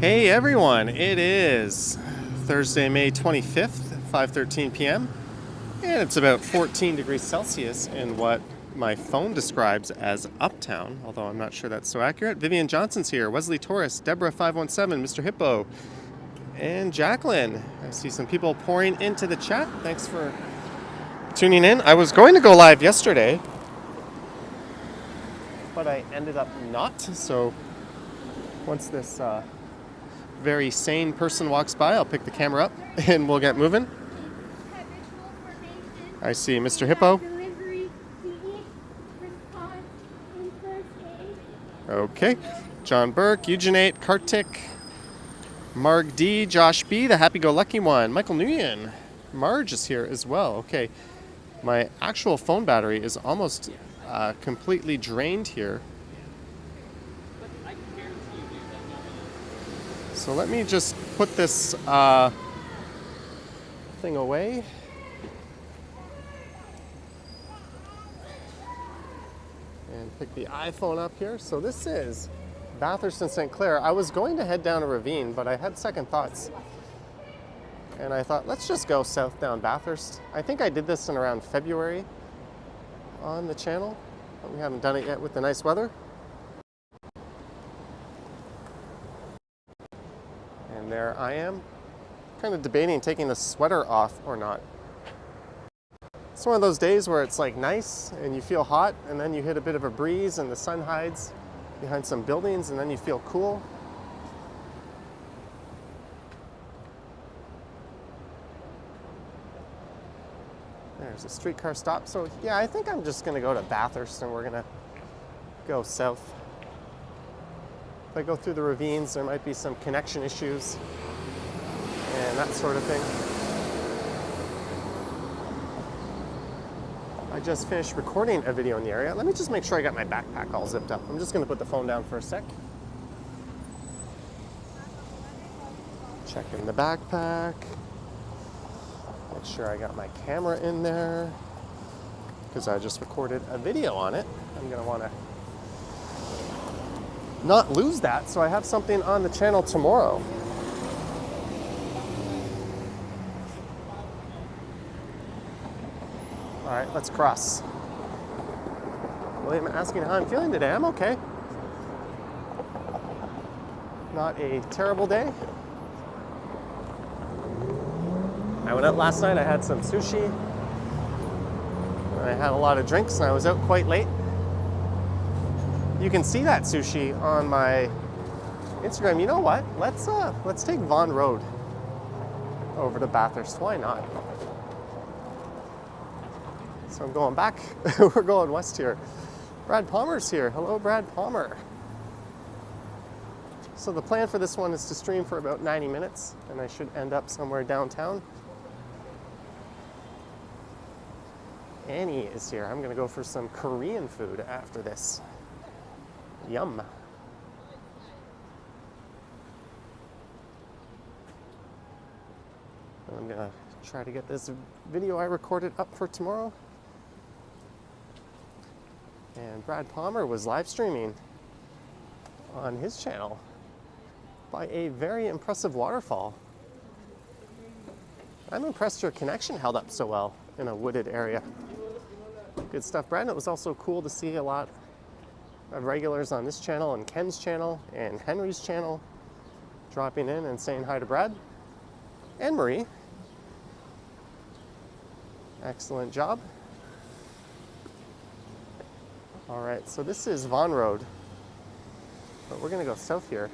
Hey everyone, it is Thursday, May 25th, 5:13 p.m. and it's about 14 degrees Celsius in what my phone describes as Uptown, although I'm not sure that's so accurate. Vivian Johnson's here, Wesley Torres, Deborah 517, Mr. Hippo, and Jacqueline. I see some people pouring into the chat. Thanks for tuning in. I was going to go live yesterday, but I ended up not, so once this very sane person walks by, I'll pick the camera up and we'll get moving. I see Mr. Hippo. Okay. John Burke, Eugenate, Kartik, Marg D, Josh B, the happy-go-lucky one, Michael Nguyen. Marge is here as well. Okay. My actual phone battery is almost completely drained here. So let me just put this thing away. And pick the iPhone up here. So this is Bathurst and St. Clair. I was going to head down a ravine, but I had second thoughts. And I thought, let's just go southbound Bathurst. I think I did this in around February on the channel, but we haven't done it yet with the nice weather. And there I am, kind of debating taking the sweater off or not. It's one of those days where it's like nice and you feel hot, and then you hit a bit of a breeze and the sun hides behind some buildings and then you feel cool. There's a streetcar stop. So yeah, I think I'm just gonna go to Bathurst and we're gonna go south. If I go through the ravines, there might be some connection issues and that sort of thing. I just finished recording a video in the area. Let me just make sure I got my backpack all zipped up. I'm just gonna put the phone down for a sec. Checking the backpack. Make sure I got my camera in there, because I just recorded a video on it. I'm gonna wanna not lose that, so I have something on the channel tomorrow. All right, let's cross. William asking how I'm feeling today. I'm okay. Not a terrible day. I went out last night, I had some sushi. I had a lot of drinks and I was out quite late. You can see that sushi on my Instagram. You know what? Let's take Vaughan Road over to Bathurst. Why not? So I'm going back. We're going west here. Brad Palmer's here. Hello, Brad Palmer. So the plan for this one is to stream for about 90 minutes, and I should end up somewhere downtown. Annie is here. I'm gonna go for some Korean food after this. Yum. I'm gonna try to get this video I recorded up for tomorrow. And Brad Palmer was live streaming on his channel by a very impressive waterfall. I'm impressed your connection held up so well in a wooded area. Good stuff, Brad. It was also cool to see a lot of regulars on this channel and Ken's channel and Henry's channel dropping in and saying hi to Brad and Marie. Excellent job. All right, so this is Vaughan Road, but we're gonna go south here.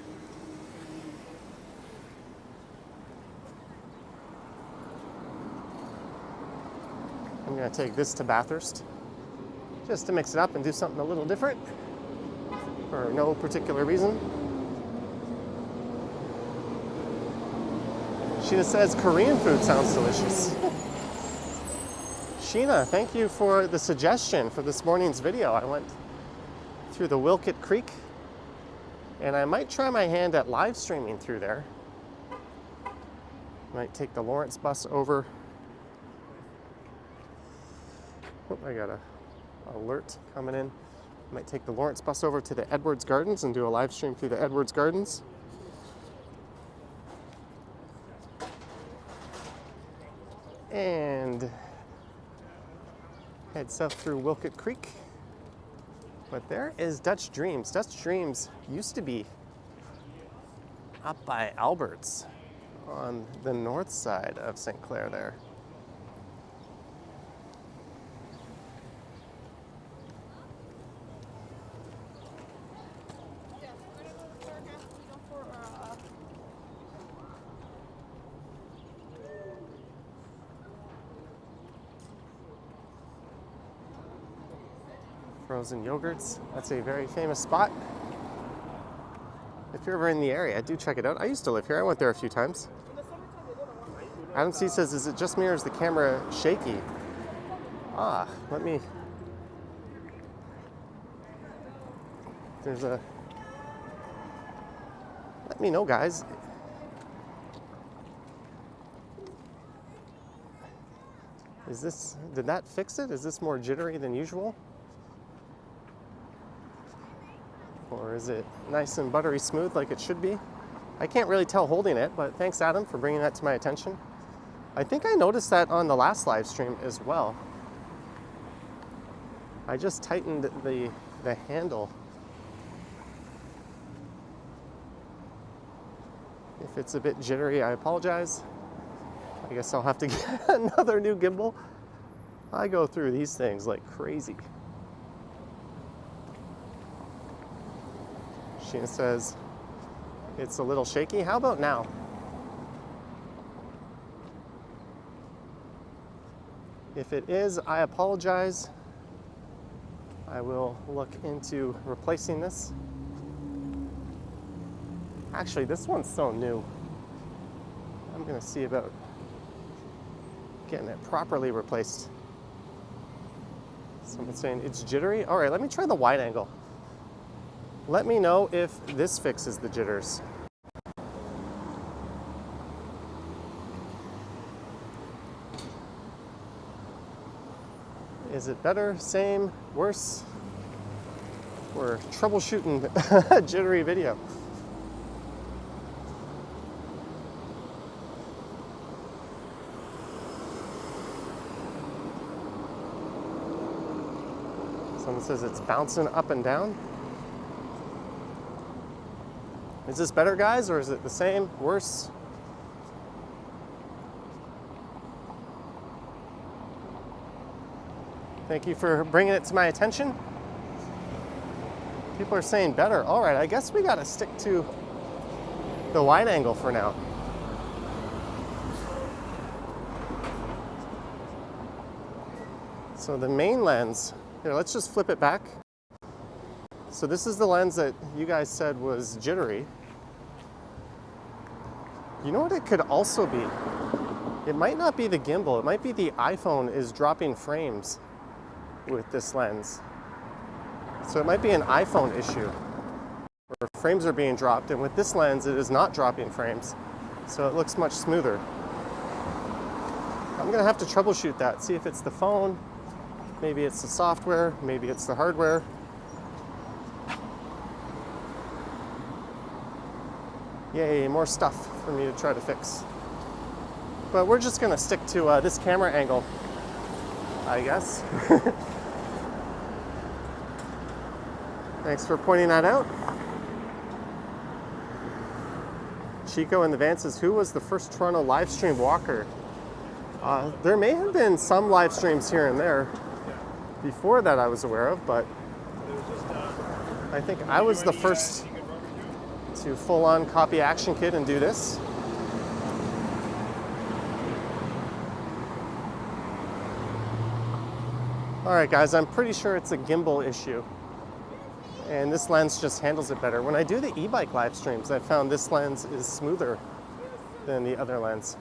I'm gonna take this to Bathurst just to mix it up and do something a little different for no particular reason. Sheena says Korean food sounds delicious. Sheena, thank you for the suggestion for this morning's video. I went through the Wilkett Creek and I might try my hand at live streaming through there. Might take the Lawrence bus over. Oh, I got a alert coming in. Might take the Lawrence bus over to the Edwards Gardens and do a live stream through the Edwards Gardens. and head south through Wilkett Creek. But there is Dutch Dreams. Dutch Dreams used to be up by Albert's on the north side of St. Clair there. Frozen yogurts. That's a very famous spot. If you're ever in the area, do check it out. I used to live here. I went there a few times. Adam C says, is it just me or is the camera shaky? Let me... Let me know, guys. Did that fix it? Is this more jittery than usual? Or is it nice and buttery smooth like it should be? I can't really tell holding it, but thanks, Adam, for bringing that to my attention. I think I noticed that on the last live stream as well. I just tightened the handle. If it's a bit jittery, I apologize. I guess I'll have to get another new gimbal. I go through these things like crazy. Sheena says, it's a little shaky. How about now? If it is, I apologize. I will look into replacing this. Actually, this one's so new. I'm gonna see about getting it properly replaced. Someone's saying it's jittery. All right, let me try the wide angle. Let me know if this fixes the jitters. Is it better, same, worse? We're troubleshooting a jittery video. Someone says it's bouncing up and down. Is this better, guys, or is it the same, worse? Thank you for bringing it to my attention. People are saying better. All right, I guess we gotta stick to the wide angle for now. So the main lens, here, let's just flip it back. So this is the lens that you guys said was jittery. You know what it could also be? It might not be the gimbal, it might be the iPhone is dropping frames with this lens. So it might be an iPhone issue where frames are being dropped, and with this lens it is not dropping frames. So it looks much smoother. I'm gonna have to troubleshoot that, see if it's the phone, maybe it's the software, maybe it's the hardware. Yay, more stuff for me to try to fix. But we're just gonna stick to this camera angle, I guess. Thanks for pointing that out. Chico in the van says, who was the first Toronto live stream walker? There may have been some live streams here and there before that I was aware of, but I think I was the first to full-on copy Action Kit and do this. All right, guys, I'm pretty sure it's a gimbal issue, and this lens just handles it better. When I do the e-bike live streams, I found this lens is smoother than the other lens.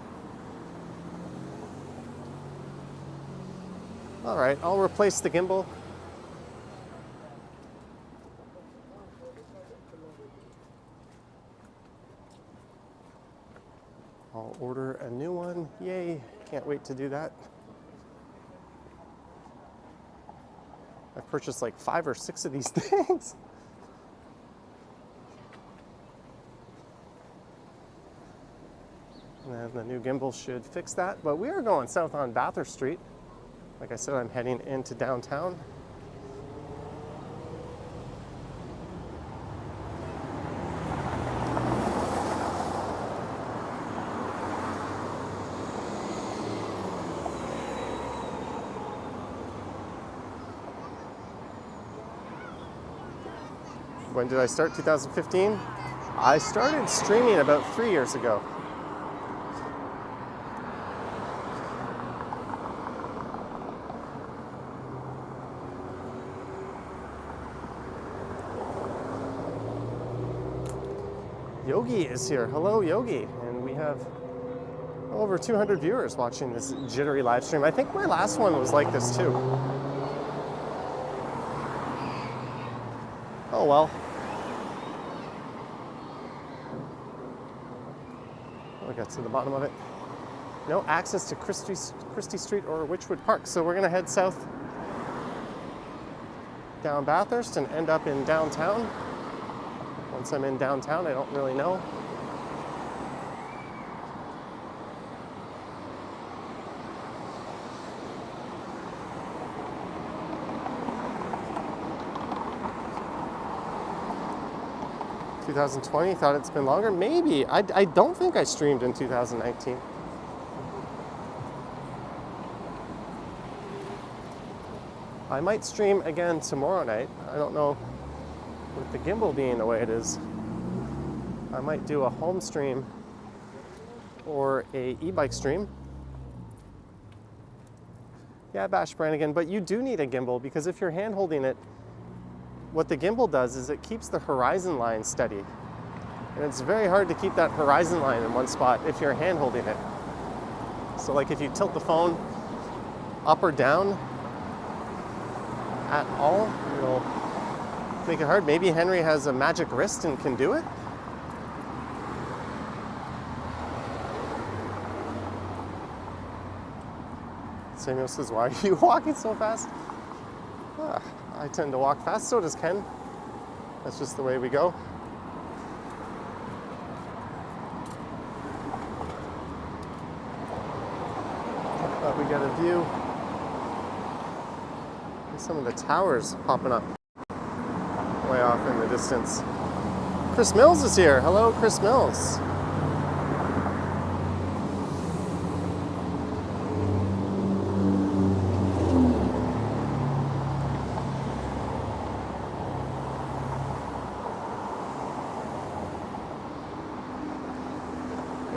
All right, I'll replace the gimbal. I'll order a new one. Yay, can't wait to do that. I've purchased like 5 or 6 of these things. And then the new gimbal should fix that. But we are going south on Bathurst Street. Like I said, I'm heading into downtown. When did I start? 2015? I started streaming about 3 years ago. Yogi is here. Hello, Yogi. And we have over 200 viewers watching this jittery live stream. I think my last one was like this too. Oh well. We'll get to the bottom of it. No access to Christie Street or Wychwood Park. So we're gonna head south down Bathurst and end up in downtown. Once I'm in downtown, I don't really know. $2020, thought it's been longer. Maybe. I don't think I streamed in 2019. I might stream again tomorrow night. I don't know, with the gimbal being the way it is. I might do a home stream or a e-bike stream. Yeah, Bash Brannigan, but you do need a gimbal because if you're hand holding it, what the gimbal does is it keeps the horizon line steady. And it's very hard to keep that horizon line in one spot if you're hand holding it. So like if you tilt the phone up or down at all, it'll make it hard. Maybe Henry has a magic wrist and can do it. Samuel says, why are you walking so fast? I tend to walk fast, so does Ken. That's just the way we go. But we got a view. There's some of the towers popping up way off in the distance. Chris Mills is here. Hello, Chris Mills.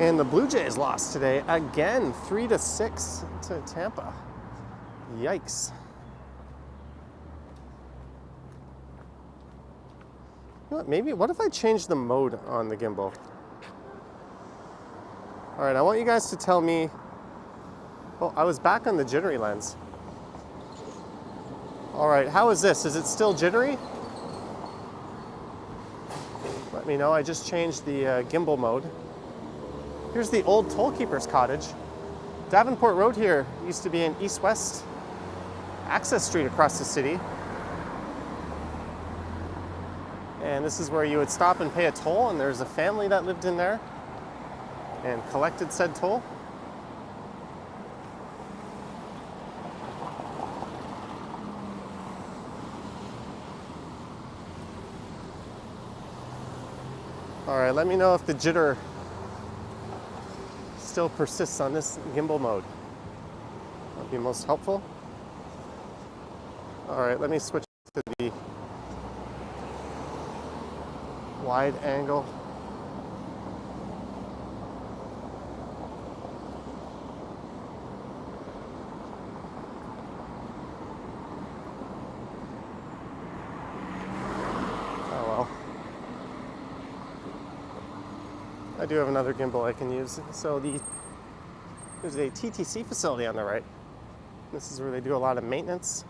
And the Blue Jays lost today again, 3-6 to Tampa. Yikes. You know what, maybe, what if I change the mode on the gimbal? All right, I want you guys to tell me, oh, I was back on the jittery lens. All right, how is this? Is it still jittery? Let me know, I just changed the gimbal mode. Here's the old tollkeeper's cottage. Davenport Road here used to be an east-west access street across the city. And this is where you would stop and pay a toll, and there's a family that lived in there and collected said toll. All right, let me know if the jitter still persists on this gimbal mode. That would be most helpful. All right, let me switch to the wide angle. Oh well. I do have another gimbal I can use. So there's a TTC facility on the right. This is where they do a lot of maintenance.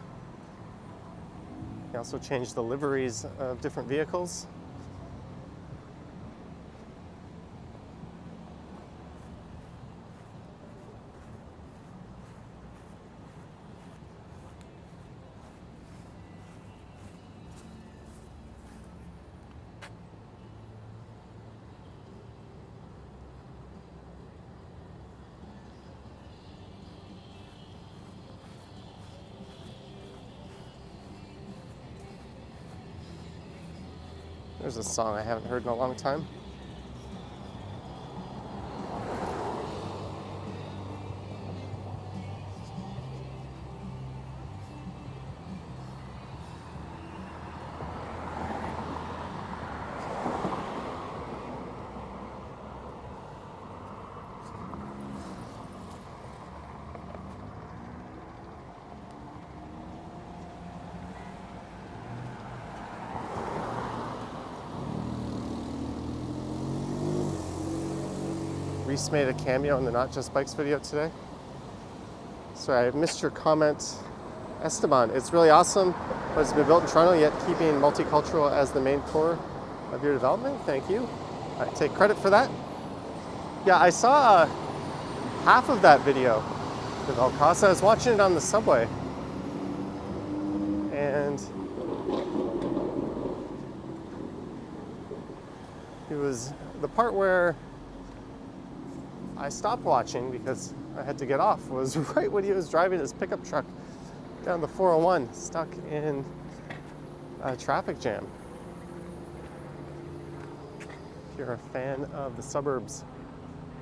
They also change the liveries of different vehicles. There's a song I haven't heard in a long time. Reese made a cameo in the Not Just Bikes video today. Sorry, I missed your comment. Esteban, it's really awesome, but it's been built in Toronto, yet keeping multicultural as the main core of your development. Thank you. I take credit for that. Yeah, I saw half of that video with El Casa. I was watching it on the subway. And it was the part where I stopped watching because I had to get off. It was right when he was driving his pickup truck down the 401, stuck in a traffic jam. If you're a fan of the suburbs,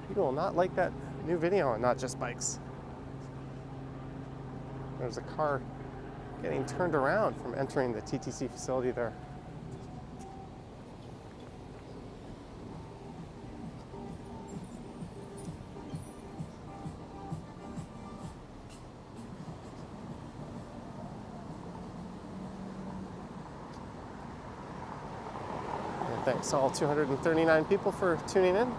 you will not like that new video on Not Just Bikes. There's a car getting turned around from entering the TTC facility there. Thanks all 239 people for tuning in.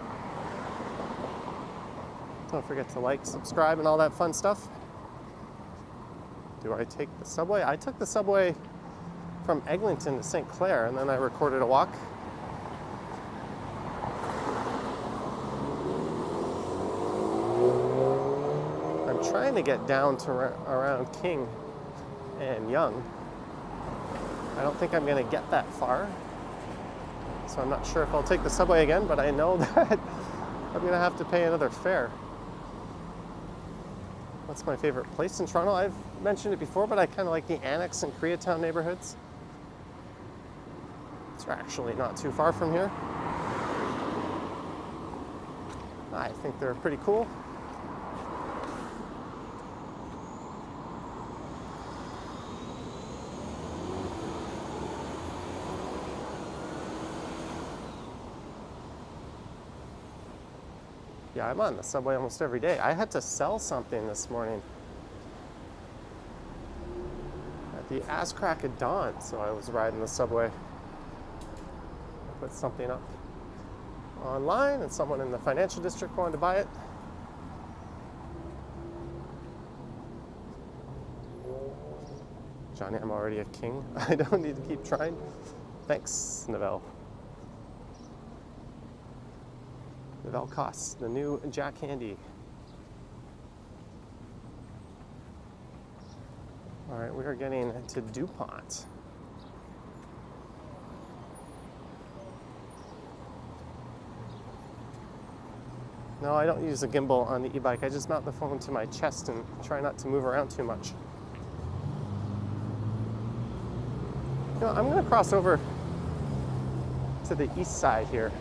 Don't forget to like, subscribe, and all that fun stuff. Do I take the subway? I took the subway from Eglinton to St. Clair, and then I recorded a walk. I'm trying to get down to around King and Yonge. I don't think I'm going to get that far. So I'm not sure if I'll take the subway again, but I know that I'm going to have to pay another fare. What's my favorite place in Toronto? I've mentioned it before, but I kind of like the Annex and Koreatown neighborhoods. It's actually not too far from here. I think they're pretty cool. Yeah, I'm on the subway almost every day. I had to sell something this morning at the ass crack of dawn, so I was riding the subway. I put something up online and someone in the financial district wanted to buy it. Johnny, I'm already a king. I don't need to keep trying. Thanks, Novell. Novell Costs, the new Jack Handy. All right, we are getting to DuPont. No, I don't use a gimbal on the e-bike. I just mount the phone to my chest and try not to move around too much. You know, I'm going to cross over to the east side here.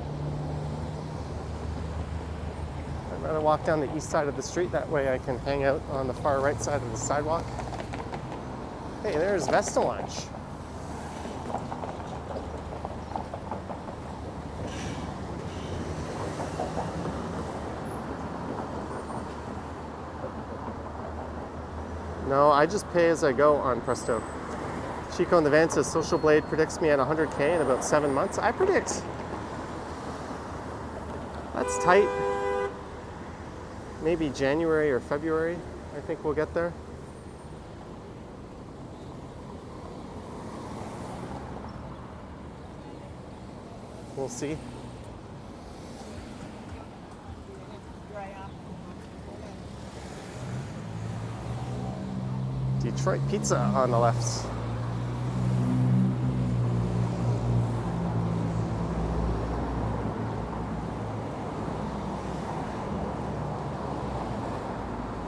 I'd rather walk down the east side of the street. That way I can hang out on the far right side of the sidewalk. Hey, there's Vesta Lunch. No, I just pay as I go on Presto. Chico in the van says Social Blade predicts me at 100K in about 7 months. I predict. That's tight. Maybe January or February, I think we'll get there. We'll see. Detroit Pizza on the left.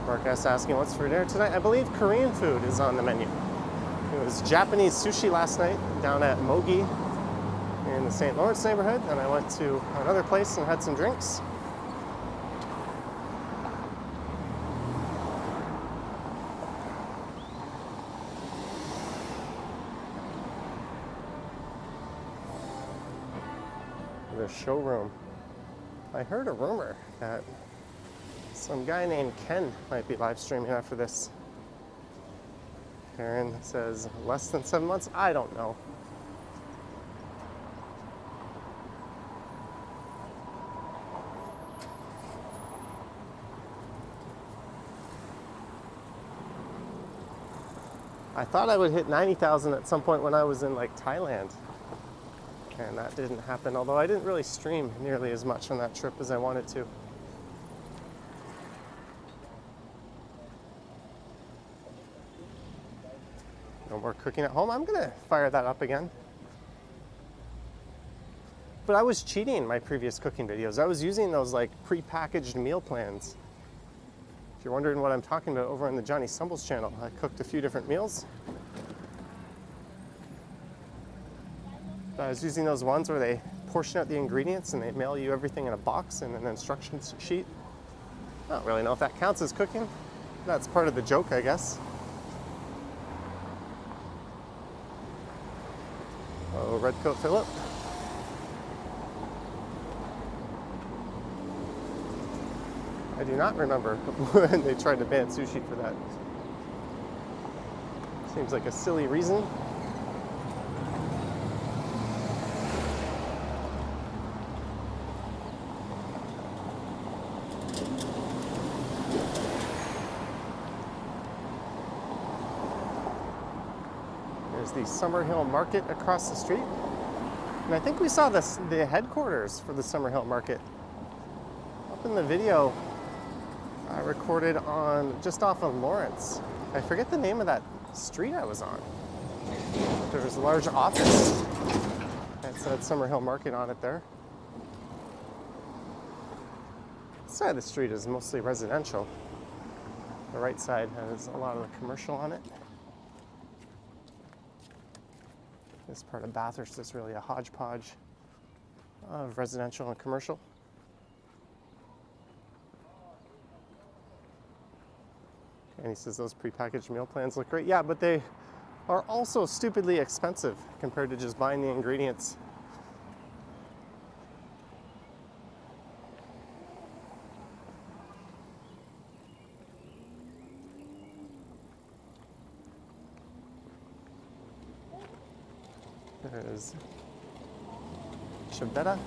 Marcus asking what's for dinner tonight. I believe Korean food is on the menu. It was Japanese sushi last night down at Mogi in the St. Lawrence neighborhood. Then I went to another place and had some drinks. The showroom. I heard a rumor that some guy named Ken might be live streaming after this. Karen says less than 7 months. I don't know. I thought I would hit 90,000 at some point when I was in like Thailand. And that didn't happen, although I didn't really stream nearly as much on that trip as I wanted to. No more cooking at home. I'm gonna fire that up again. But I was cheating my previous cooking videos. I was using those like pre-packaged meal plans. If you're wondering what I'm talking about, over on the Johnny Stumbles channel, I cooked a few different meals. I was using those ones where they portion out the ingredients and they mail you everything in a box and an instructions sheet. I don't really know if that counts as cooking. That's part of the joke, I guess. Oh, Redcoat Phillip. I do not remember when they tried to ban sushi for that. Seems like a silly reason. There's the Summerhill Market across the street. And I think we saw the headquarters for the Summerhill Market up in the video I recorded on just off of Lawrence. I forget the name of that street I was on. There was a large office that said Summerhill Market on it there. This side of the street is mostly residential. The right side has a lot of the commercial on it. This part of Bathurst is really a hodgepodge of residential and commercial. And he says those prepackaged meal plans look great. Yeah, but they are also stupidly expensive compared to just buying the ingredients. There's Chibetta.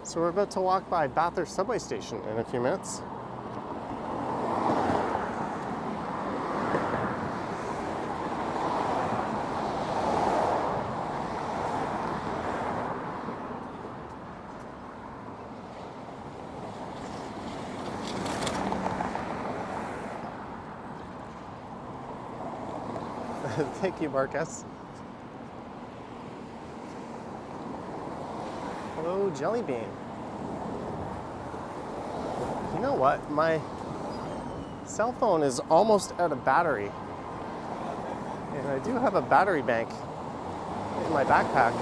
So we're about to walk by Bathurst subway station in a few minutes. Thank you, Marcus. Hello, Jelly Bean. You know what? My cell phone is almost out of battery. And I do have a battery bank in my backpack.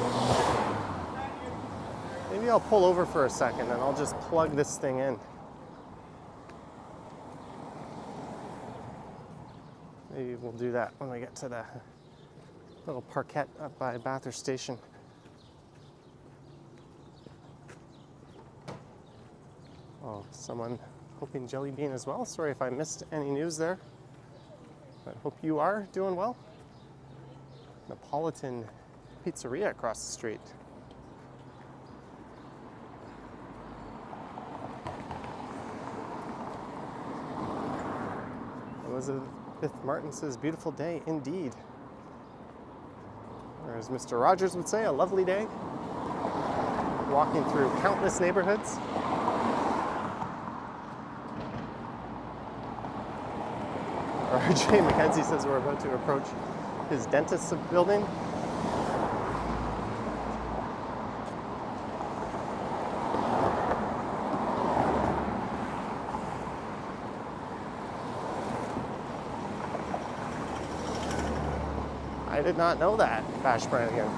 Maybe I'll pull over for a second and I'll just plug this thing in. Maybe we'll do that when we get to the little parkette up by Bathurst Station. Oh, someone hoping Jelly Bean as well. Sorry if I missed any news there. But hope you are doing well. Napolitan Pizzeria across the street. Elizabeth Martin says, beautiful day indeed. Or as Mr. Rogers would say, a lovely day. Walking through countless neighborhoods. R.J. McKenzie says we're about to approach his dentist's building. I did not know that, Bash Brannigan.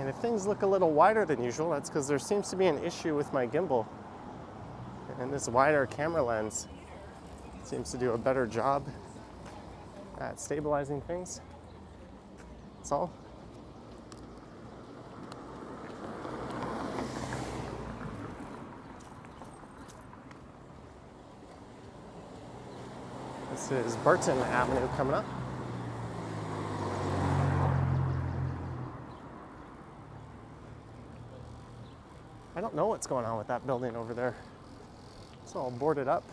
And if things look a little wider than usual, that's because there seems to be an issue with my gimbal. And this wider camera lens seems to do a better job at stabilizing things. That's all. This is Burton Avenue coming up. I don't know what's going on with that building over there. It's all boarded up.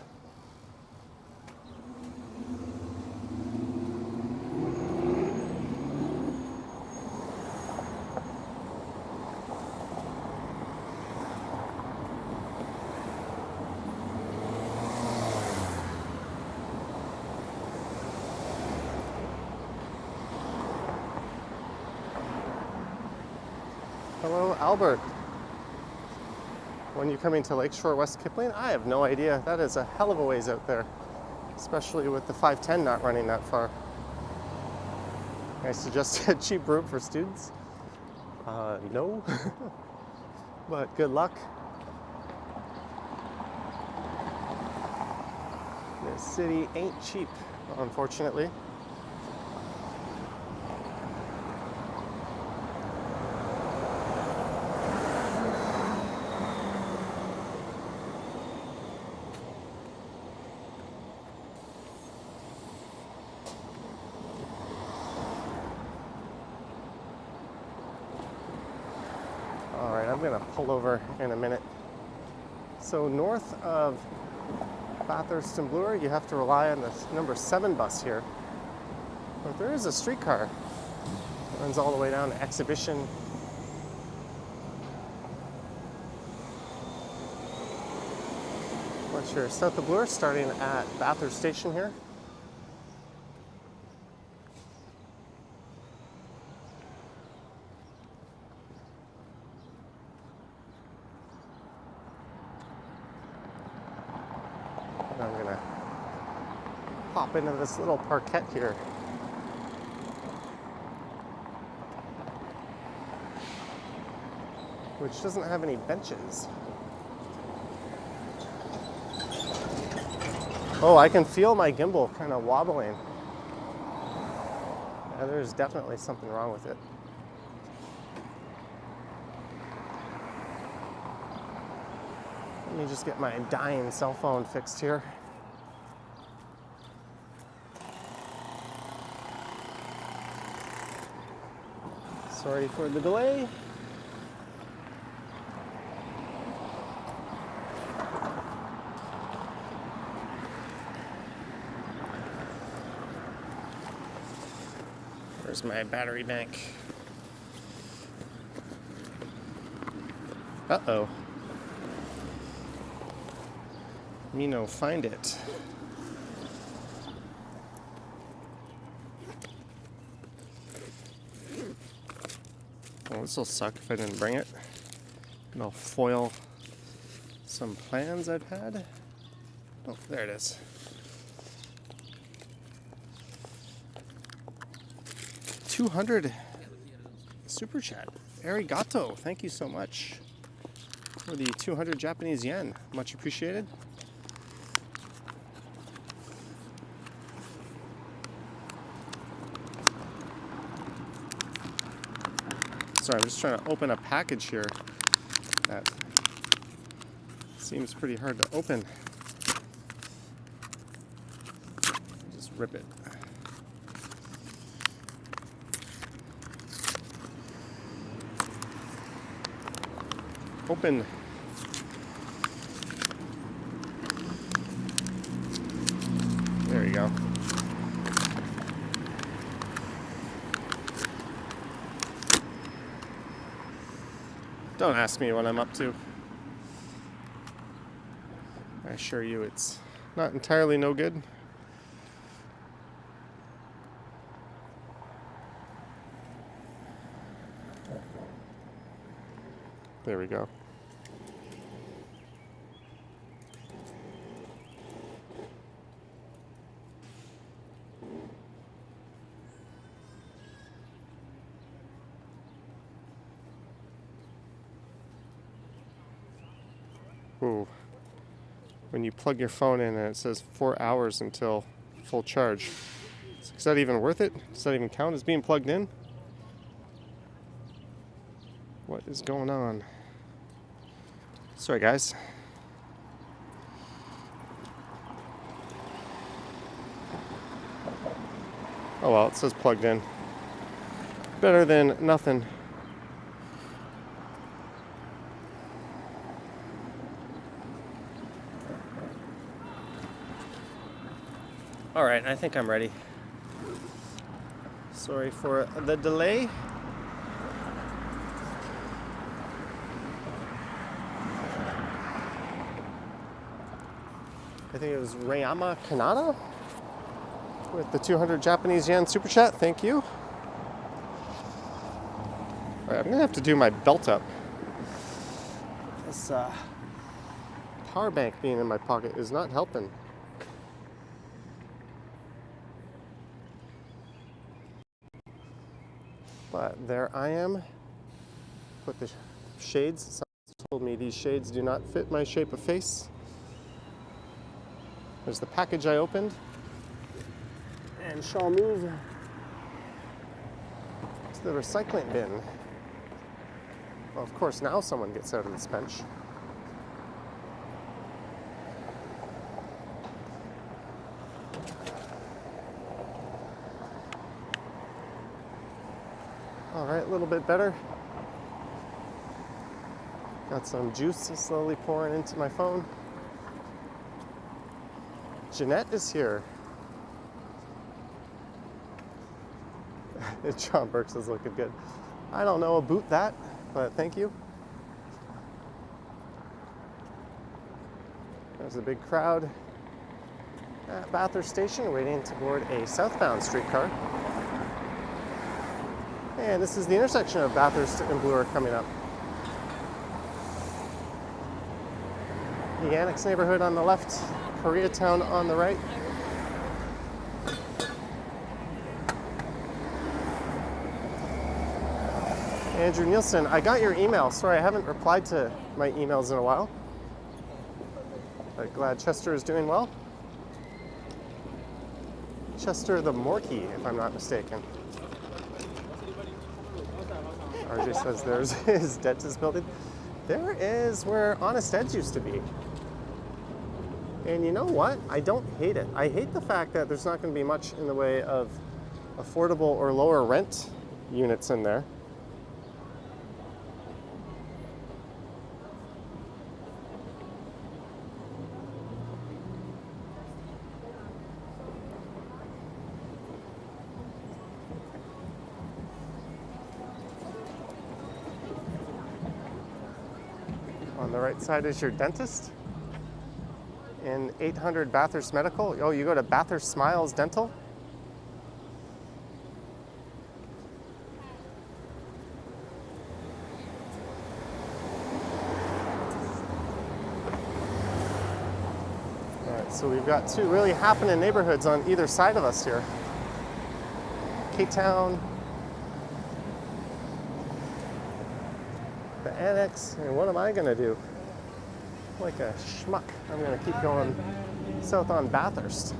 Hello, Albert. When you coming to Lakeshore West Kipling? I have no idea. That is a hell of a ways out there, especially with the 510 not running that far. I suggest a cheap route for students. No, but good luck. This city ain't cheap, unfortunately. I'm going to pull over in a minute. So north of Bathurst and Bloor, you have to rely on the number 7 bus here. But there is a streetcar that runs all the way down to Exhibition. Once you're south of Bloor, starting at Bathurst Station here. I'm gonna pop into this little parquet here. Which doesn't have any benches. Oh, I can feel my gimbal kind of wobbling. Yeah, there's definitely something wrong with it. Let me just get my dying cell phone fixed here. Sorry for the delay. Where's my battery bank? Uh-oh. Me no find it. Well, this will suck if I didn't bring it. And I'll foil some plans I've had. Oh, there it is. $200 super chat. Arigato. Thank you so much for the 200 Japanese yen. Much appreciated. Sorry, I'm just trying to open a package here that seems pretty hard to open. Just rip it. Open. There you go. Don't ask me what I'm up to. I assure you it's not entirely no good. There we go. Ooh. When you plug your phone in and it says 4 hours until full charge. Is that even worth it? Does that even count as being plugged in? What is going on? Sorry, guys. Oh well, it says plugged in. Better than nothing. All right, I think I'm ready. Sorry for the delay. I think it was Rayama Kanata with the 200 Japanese yen super chat. Thank you. All right, I'm gonna have to do my belt up. This power bank being in my pocket is not helping. But there I am. Put the shades. Someone told me these shades do not fit my shape of face. There's the package I opened. And shall move to the recycling bin. Well, of course, now someone gets out of this bench. All right, a little bit better. Got some juice slowly pouring into my phone. Jeanette is here. John Burks is looking good. I don't know about that, but thank you. There's a big crowd at Bathurst Station waiting to board a Southbound streetcar. And this is the intersection of Bathurst and Bloor coming up. The Annex neighborhood on the left, Koreatown on the right. Andrew Nielsen, I got your email. Sorry, I haven't replied to my emails in a while. But glad Chester is doing well. Chester the Morkey, if I'm not mistaken. RJ says there's his dentist building. There is where Honest Ed's used to be. And you know what? I don't hate it. I hate the fact that there's not going to be much in the way of affordable or lower rent units in there. On the right side is your dentist. In 800 Bathurst Medical. Oh, you go to Bathurst Smiles Dental? All right, so we've got two really happening neighborhoods on either side of us here. K-Town, the Annex, and what am I gonna do? Like a schmuck. I'm gonna keep going south on Bathurst.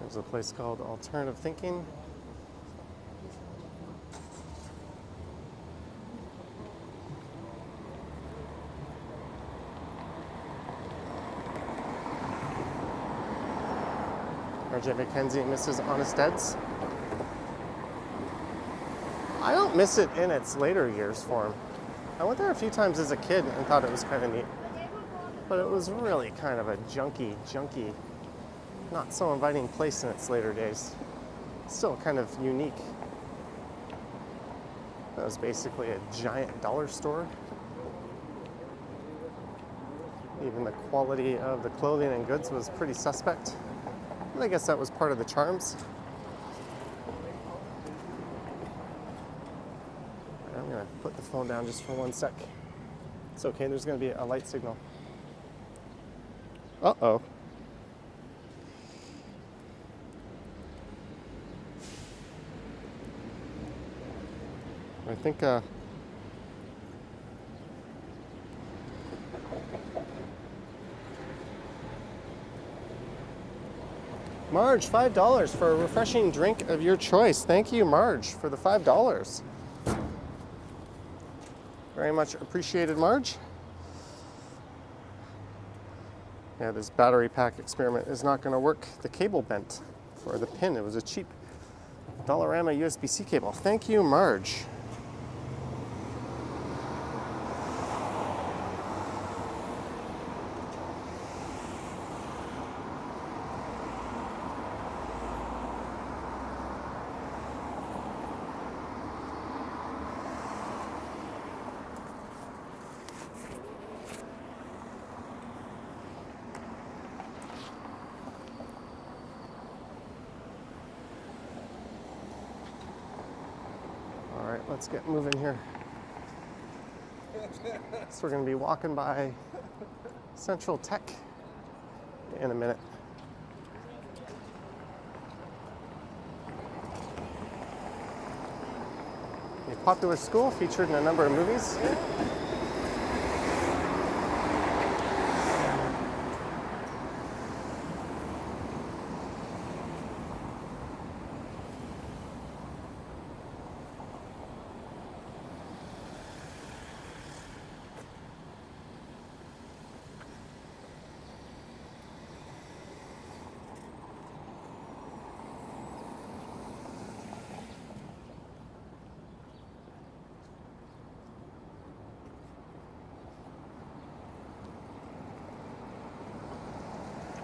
There's a place called Alternative Thinking. RJ McKenzie misses Honest Ed's. I don't miss it in its later years for him. I went there a few times as a kid and thought it was kind of neat. But it was really kind of a junky, not so inviting place in its later days. Still kind of unique. That was basically a giant dollar store. Even the quality of the clothing and goods was pretty suspect. And I guess that was part of the charms. I'm gonna put the phone down just for 1 sec. It's okay, there's gonna be a light signal. Uh-oh. I think, Marge, $5 for a refreshing drink of your choice. Thank you, Marge, for the $5. Very much appreciated, Marge. Yeah, this battery pack experiment is not going to work. The cable bent for the pin. It was a cheap Dollarama USB-C cable. Thank you, Marge. Let's get moving here. So we're going to be walking by Central Tech in a minute. A popular school featured in a number of movies.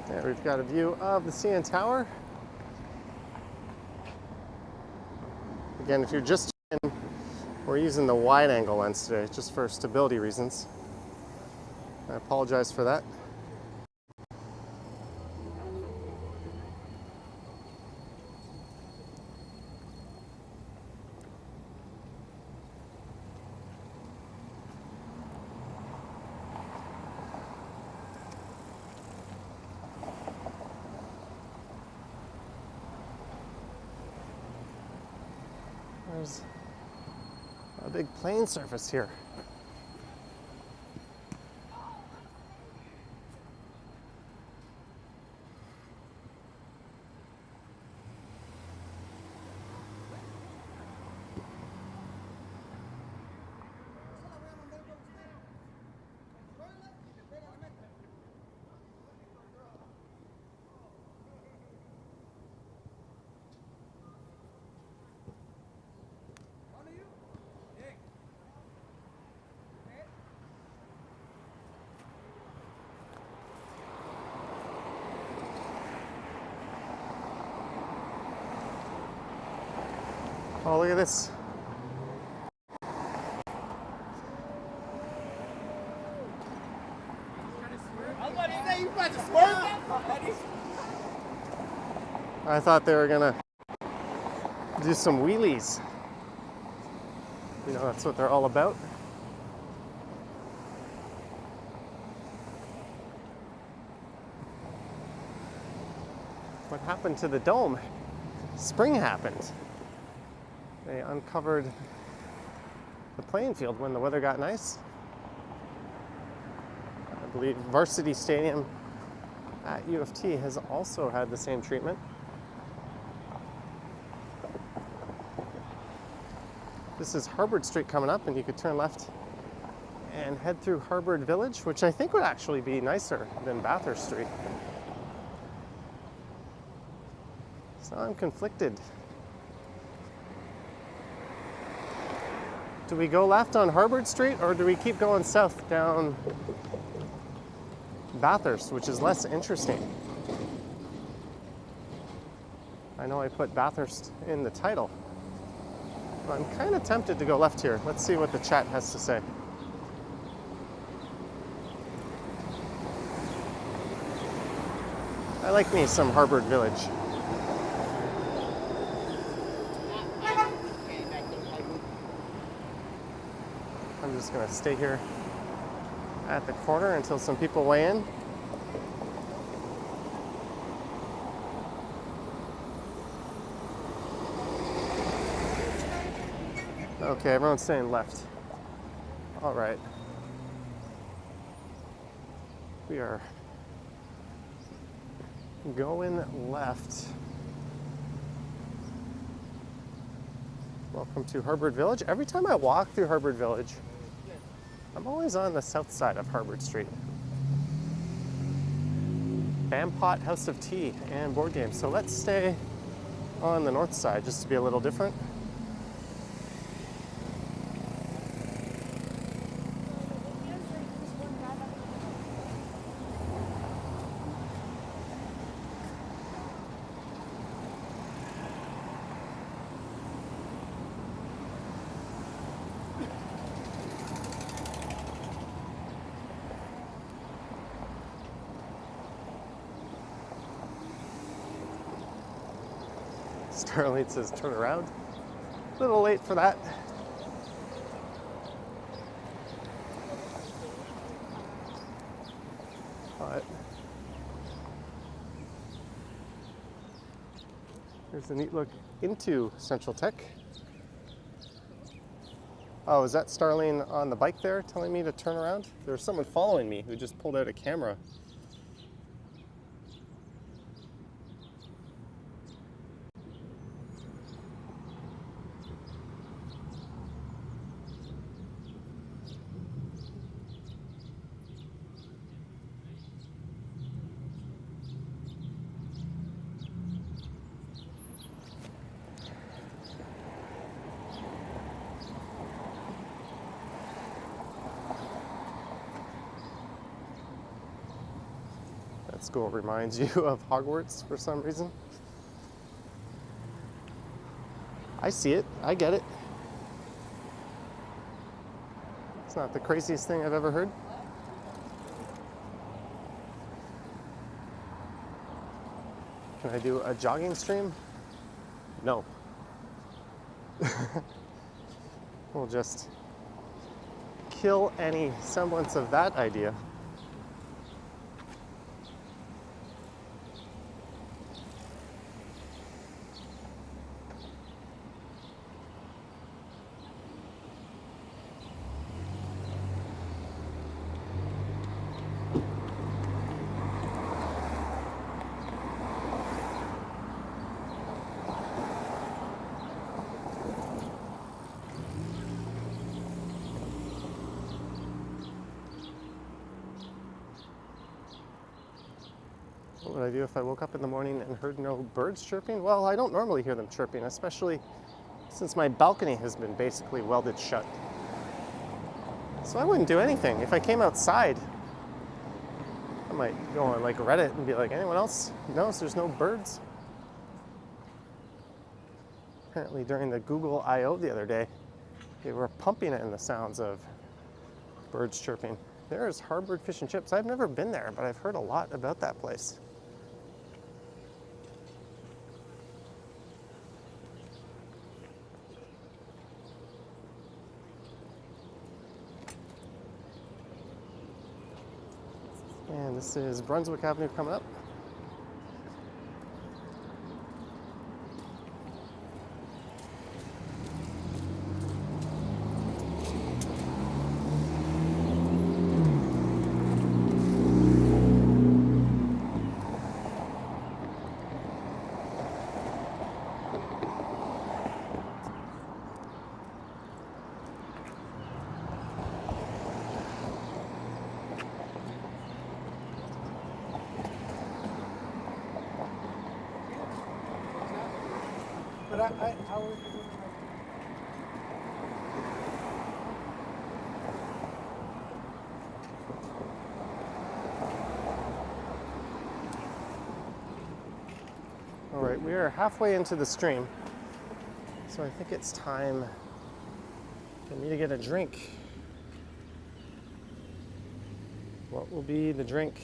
There we've got a view of the CN Tower. Again, if you're just in, we're using the wide angle lens today just for stability reasons. I apologize for that. There's a big plane surface here. Oh, look at this. I thought they were gonna do some wheelies. You know, that's what they're all about. What happened to the dome? Spring happened. They uncovered the playing field when the weather got nice. I believe Varsity Stadium at U of T has also had the same treatment. This is Harvard Street coming up, and you could turn left and head through Harvard Village, which I think would actually be nicer than Bathurst Street. So I'm conflicted. Do we go left on Harvard Street, or do we keep going south down Bathurst, which is less interesting? I know I put Bathurst in the title. I'm kind of tempted to go left here. Let's see what the chat has to say. I like me some Harvard Village. I'm just gonna stay here at the corner until some people weigh in. Okay, everyone's staying left. All right. We are going left. Welcome to Harvard Village. Every time I walk through Harvard Village, I'm always on the south side of Harvard Street. Bampot, House of Tea, and board games. So let's stay on the north side just to be a little different. Starlight says turn around. A little late for that. But here's a neat look into Central Tech. Oh, is that Starling on the bike there telling me to turn around? There's someone following me who just pulled out a camera. School reminds you of Hogwarts for some reason. I see it, I get it. It's not the craziest thing I've ever heard. Can I do a jogging stream? No. We'll just kill any semblance of that idea. What would I do if I woke up in the morning and heard no birds chirping? Well, I don't normally hear them chirping, especially since my balcony has been basically welded shut. So I wouldn't do anything. If I came outside, I might go on like Reddit and be like, anyone else knows there's no birds? Apparently during the Google I.O. the other day, they were pumping it in the sounds of birds chirping. There's Harvard Fish and Chips. I've never been there, but I've heard a lot about that place. And this is Brunswick Avenue coming up. But how are you doing? All right, we are halfway into the stream. So I think it's time for me to get a drink. What will be the drink?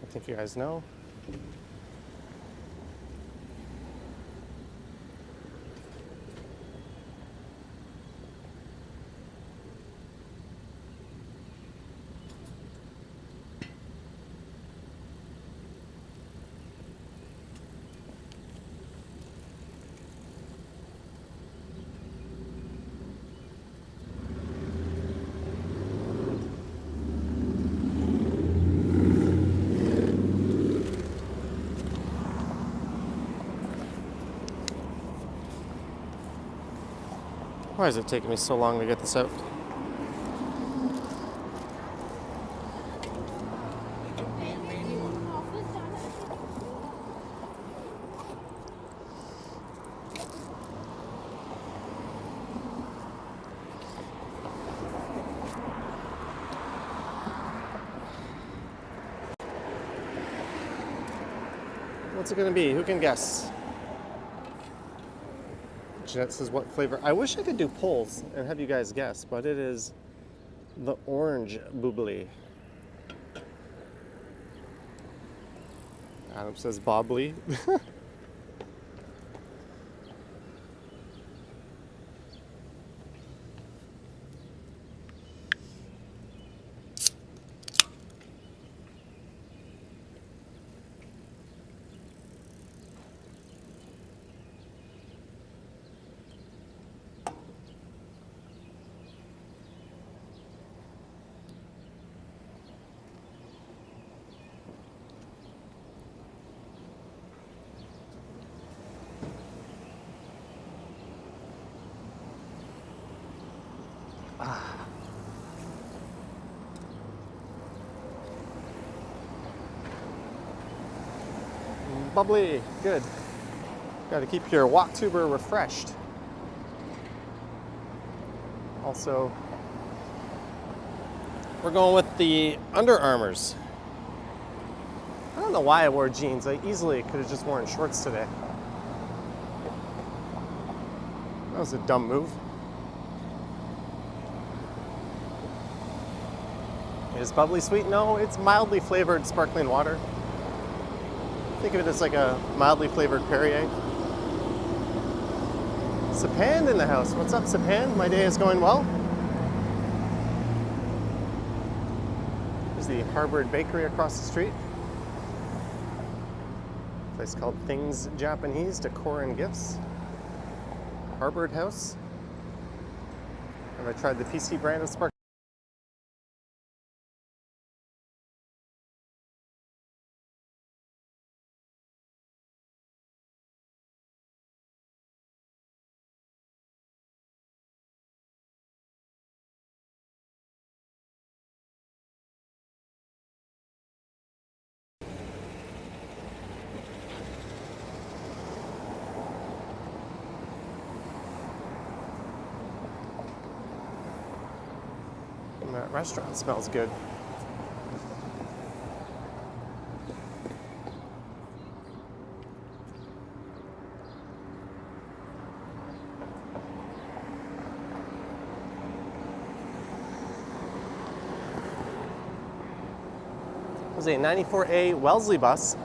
I think you guys know. Why is it taking me so long to get this out? What's it gonna be? Who can guess? Jeanette says, what flavor? I wish I could do polls and have you guys guess, but it is the orange boobly. Adam says bobbly. Bubbly, good. Got to keep your walk tuber refreshed. Also, we're going with the Under Armours. I don't know why I wore jeans. I easily could have just worn shorts today. That was a dumb move. Is bubbly sweet? No, it's mildly flavored sparkling water. Think of it as like a mildly flavored Perrier. Sapan in the house. What's up, Sapan? My day is going well. There's the Harvard Bakery across the street. A place called Things Japanese, Decor and Gifts. Harvard House. Have I tried the PC brand of sparkling? That restaurant smells good. It was a 94A Wellesley bus,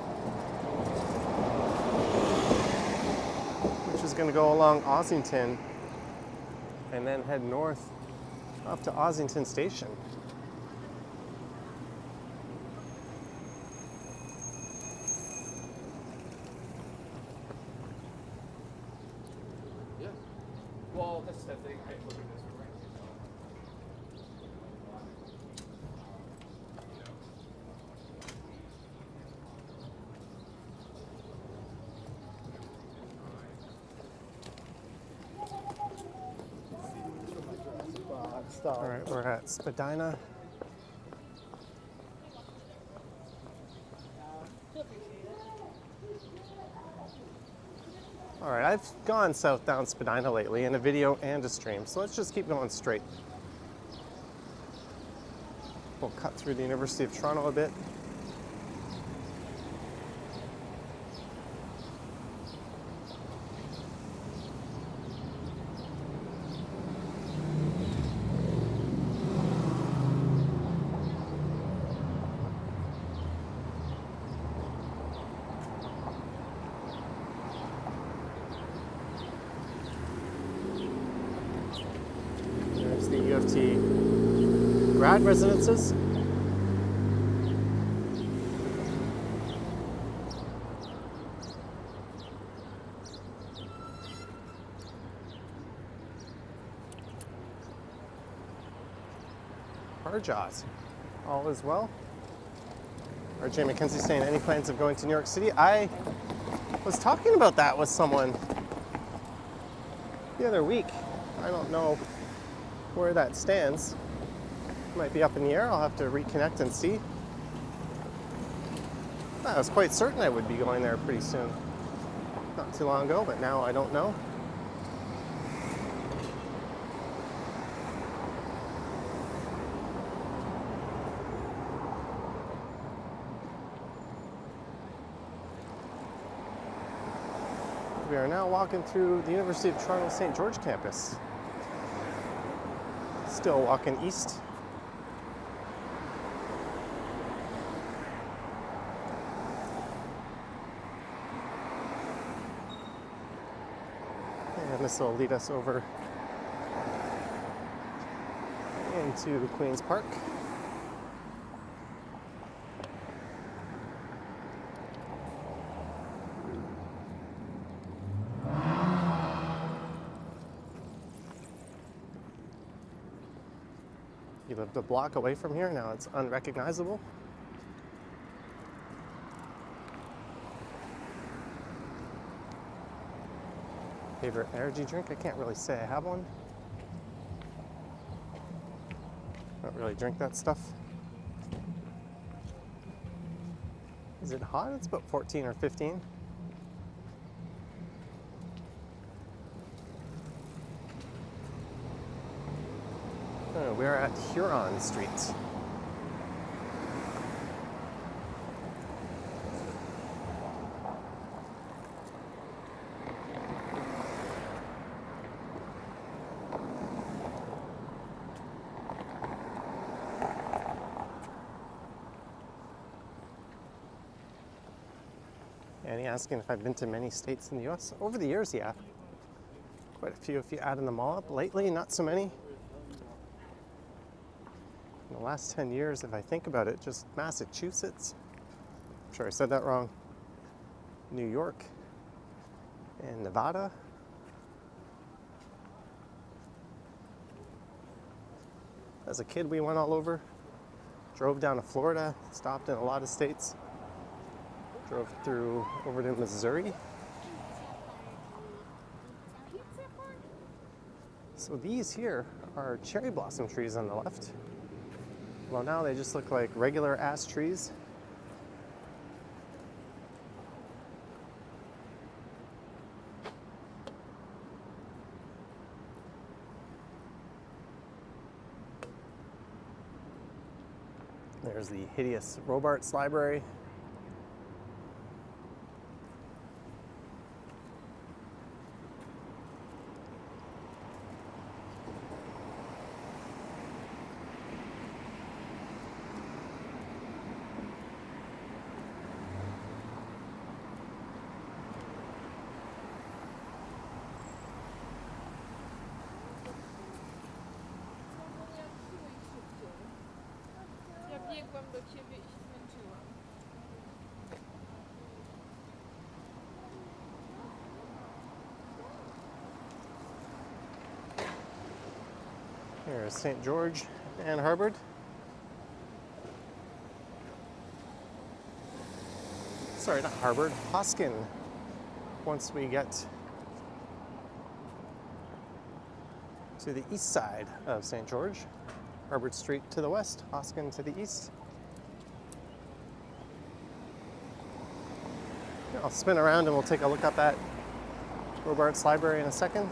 which is going to go along Ossington and then head north up to Ossington Station. Yeah. Well, that's the thing. I look at this right. All right, we're at Spadina. All right, I've gone southbound Spadina lately in a video and a stream, so let's just keep going straight. We'll cut through the University of Toronto a bit. FT grad residences. Jaws. All is well. RJ McKenzie saying, any plans of going to New York City? I was talking about that with someone the other week. I don't know where that stands. Might be up in the air. I'll have to reconnect and see. I was quite certain I would be going there pretty soon. Not too long ago, but now I don't know. We are now walking through the University of Toronto St. George campus. Still walking east. And this will lead us over into Queen's Park. You lived a block away from here, now it's unrecognizable. Favorite energy drink? I can't really say I have one. I don't really drink that stuff. Is it hot? It's about 14 or 15. We are at Huron Street. Annie asking if I've been to many states in the US. Over the years, yeah. Quite a few if you add them all up. Lately, not so many. In the last 10 years, if I think about it, just Massachusetts. I'm sure I said that wrong. New York and Nevada. As a kid, we went all over. Drove down to Florida, stopped in a lot of states. Drove through over to Missouri. So these here are cherry blossom trees on the left. Well, now they just look like regular ass trees. There's the hideous Robarts Library. Biegłam do ciebie i się zmęczyłam. Here's St. George and Harvard. Sorry, not Harvard, Hoskin. Once we get to the east side of St. George. Harvard Street to the west, Hoskin to the east. I'll spin around and we'll take a look up at Robarts Library in a second.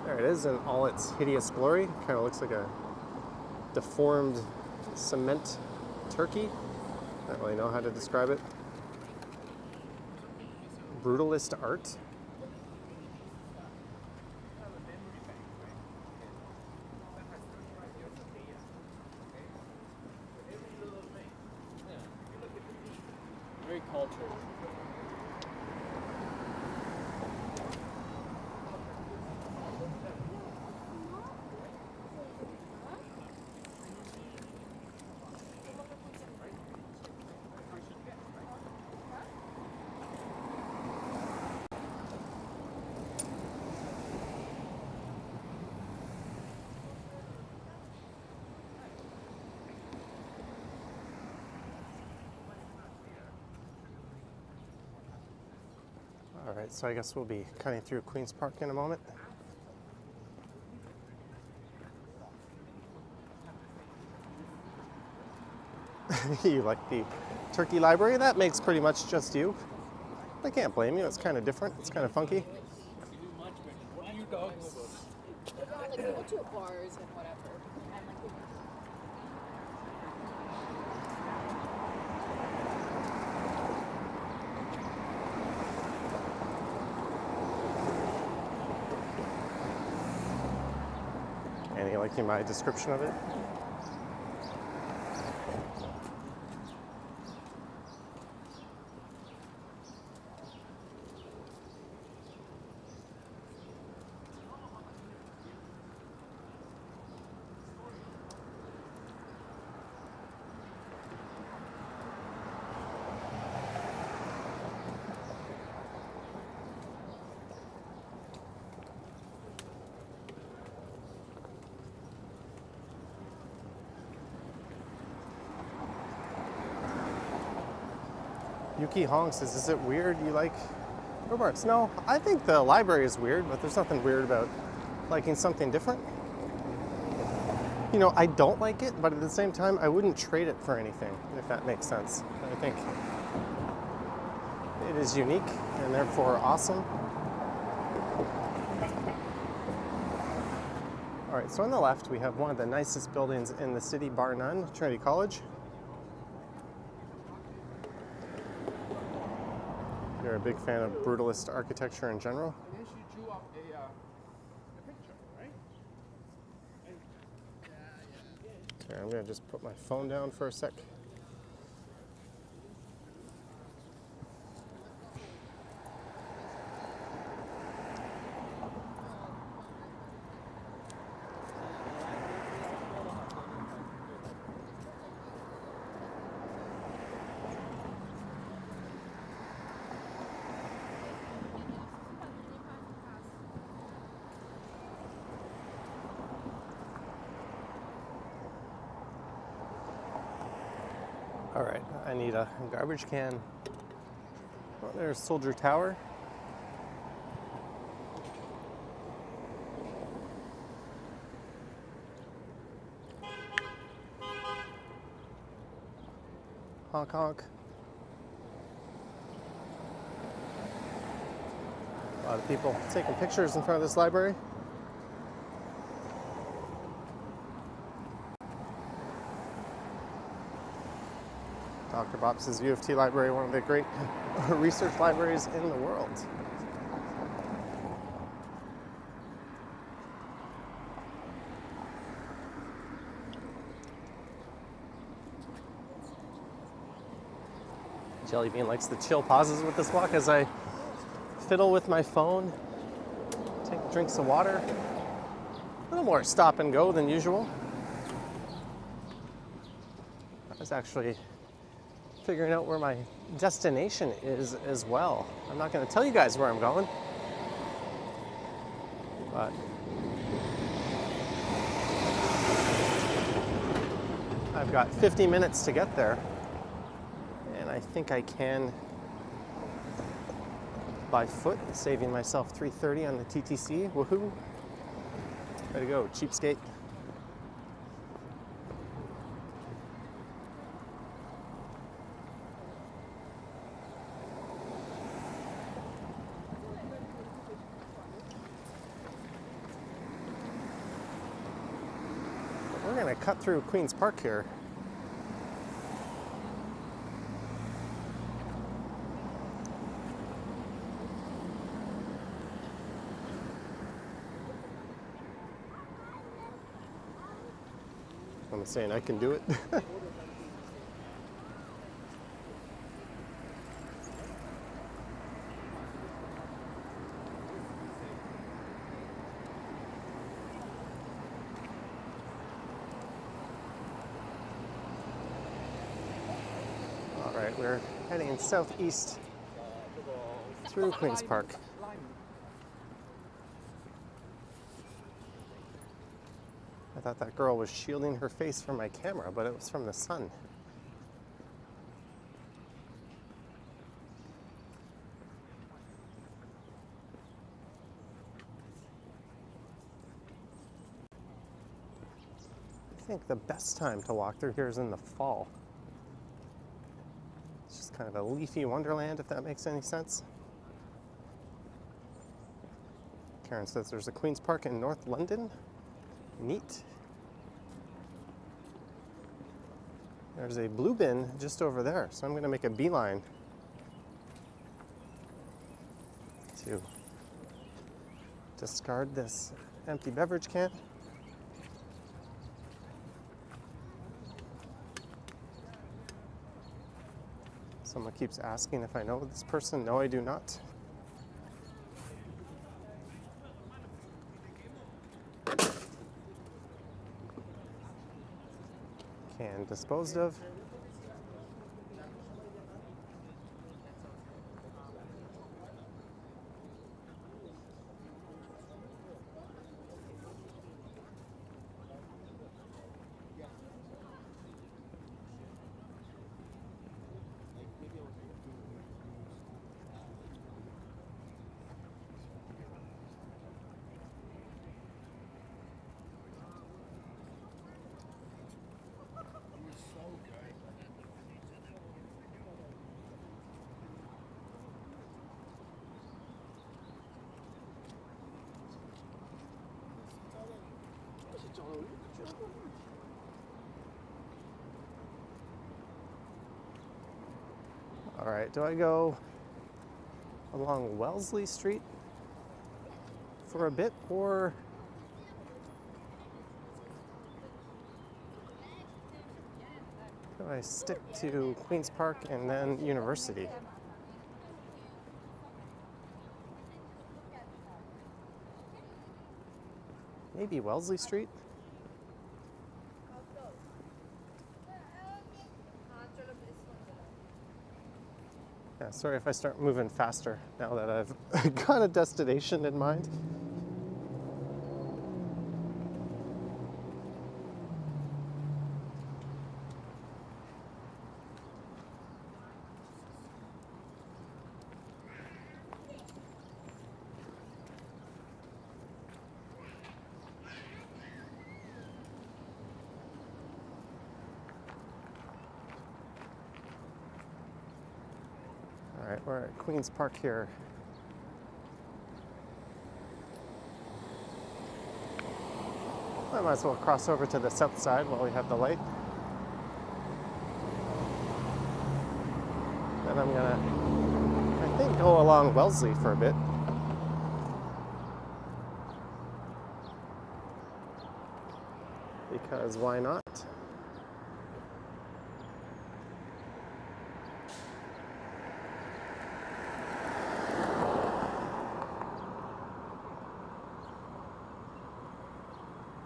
There it is in all its hideous glory. Kind of looks like a deformed cement turkey. I don't really know how to describe it. Brutalist art. Very cultured. All right, so I guess we'll be cutting through Queen's Park in a moment. You like the turkey library? That makes pretty much just you. I can't blame you. It's kind of different. It's kind of funky. Like go to bars and whatever. And like Any liking my description of it? Yuki Hong says, is it weird you like bookmarks? No, I think the library is weird, but there's nothing weird about liking something different. You know, I don't like it, but at the same time, I wouldn't trade it for anything, if that makes sense. I think it is unique and therefore awesome. All right, so on the left, we have one of the nicest buildings in the city, bar none, Trinity College. You're a big fan of brutalist architecture in general. And then she drew up a picture, right? Okay, I'm gonna just put my phone down for a sec. All right, I need a garbage can. Oh, there's Soldier Tower. Honk honk. A lot of people taking pictures in front of this library. Dr. Bops's U of T library, one of the great research libraries in the world. Jellybean likes the chill pauses with this walk as I fiddle with my phone, take drinks of water. A little more stop and go than usual. I was actually figuring out where my destination is as well. I'm not going to tell you guys where I'm going, but I've got 50 minutes to get there, and I think I can by foot, saving myself $3.30 on the TTC. Woohoo! Way to go, cheapskate. We're going to cut through Queen's Park here. I'm saying I can do it. All right, we're heading southeast through Queen's Park. I thought that girl was shielding her face from my camera, but it was from the sun. think the best time to walk through here is in the fall. It's just kind of a leafy wonderland, if that makes any sense. Karen says there's a Queen's Park in North London. Neat. There's a blue bin just over there, so I'm going to make a beeline to discard this empty beverage can. Someone keeps asking if I know this person. No, I do not. Can disposed of. All right, do I go along Wellesley Street for a bit, or do I stick to Queen's Park and then University? Maybe Wellesley Street? Yeah, sorry if I start moving faster now that I've got a destination in mind. All right, we're at Queen's Park here. I might as well cross over to the south side while we have the light. Then I'm gonna, I think, go along Wellesley for a bit. Because why not?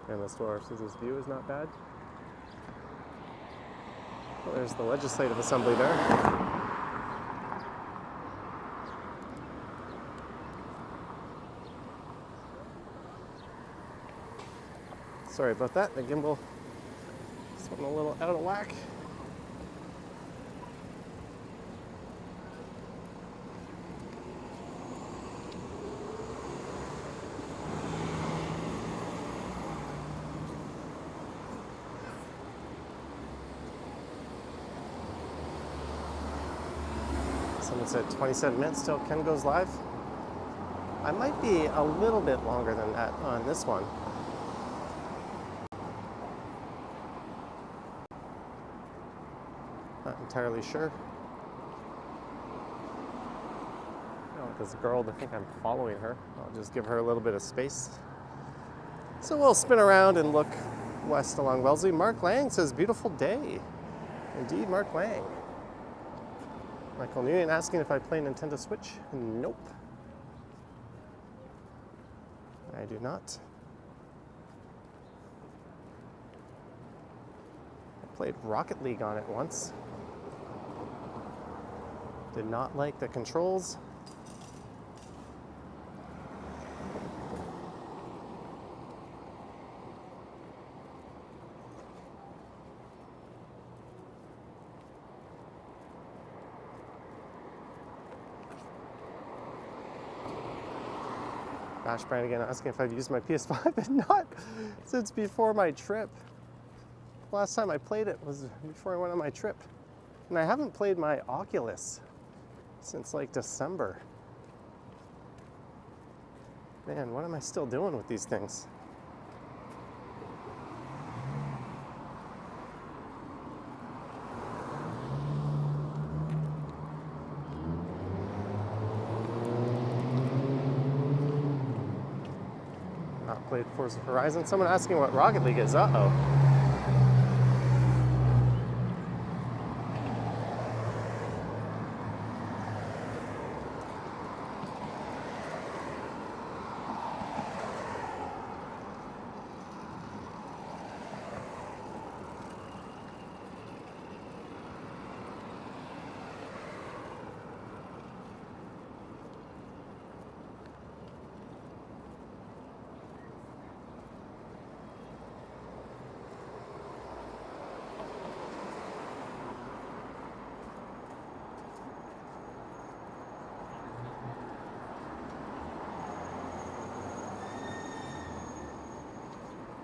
And the store says this view is not bad. Well, there's the Legislative Assembly there. Sorry about that, the gimbal is getting a little out of whack. Someone said 27 minutes till Ken goes live. I might be a little bit longer than that on this one. Not entirely sure. I don't want this girl to think I'm following her. I'll just give her a little bit of space. So we'll spin around and look west along Wellesley. Mark Lang says, beautiful day. Indeed, Mark Lang. Michael Nguyen asking if I play Nintendo Switch. Nope. I do not. I played Rocket League on it once. Did not like the controls. Bash Brand again asking if I've used my PS5 and not since before my trip. Last time I played it was before I went on my trip. And I haven't played my Oculus since like December. Man, what am I still doing with these things? Not played Forza Horizon. Someone asking what Rocket League is. Uh-oh.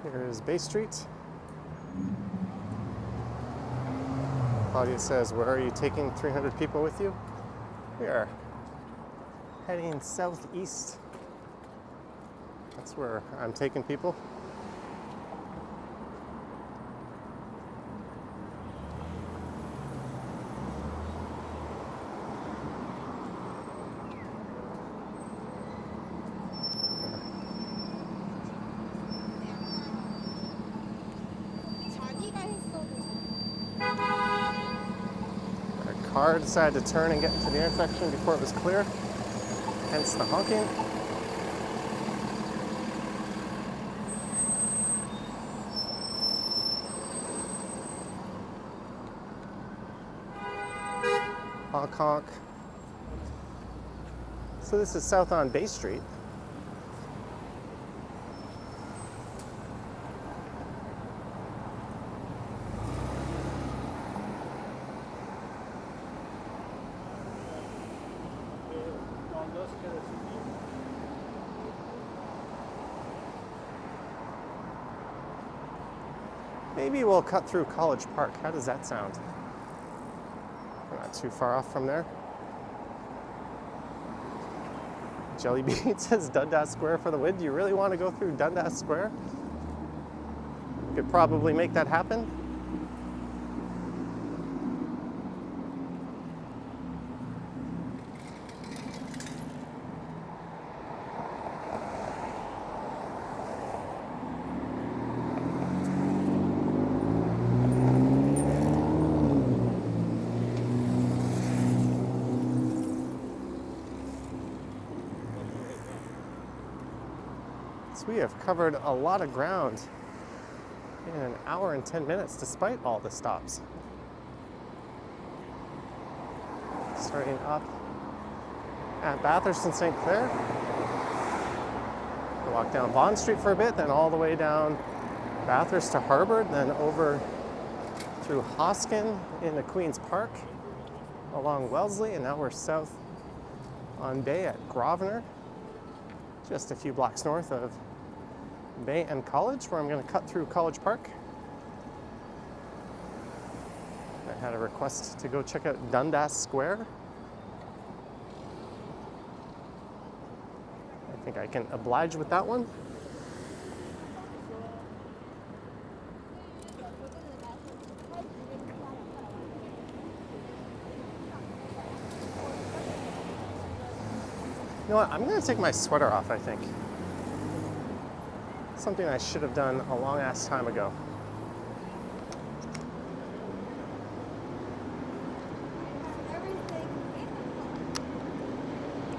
Here is Bay Street. Claudia says, where are you taking 300 people with you? We are heading southeast. That's where I'm taking people. Car decided to turn and get to the intersection before it was clear, hence the honking. Honk honk. So this is south on Bay Street. Maybe we'll cut through College Park. How does that sound? We're not too far off from there. Jellybean says Dundas Square for the win. Do you really want to go through Dundas Square? You could probably make that happen. We have covered a lot of ground in an hour and 10 minutes despite all the stops. Starting up at Bathurst and St. Clair. We'll walk down Bond Street for a bit, then all the way down Bathurst to Harbour, then over through Hoskin into Queen's Park, along Wellesley, and now we're south on Bay at Grosvenor, just a few blocks north of Bay and College, where I'm going to cut through College Park. I had a request to go check out Dundas Square. I think I can oblige with that one. You know what? I'm going to take my sweater off, I think. Something I should have done a long ass time ago.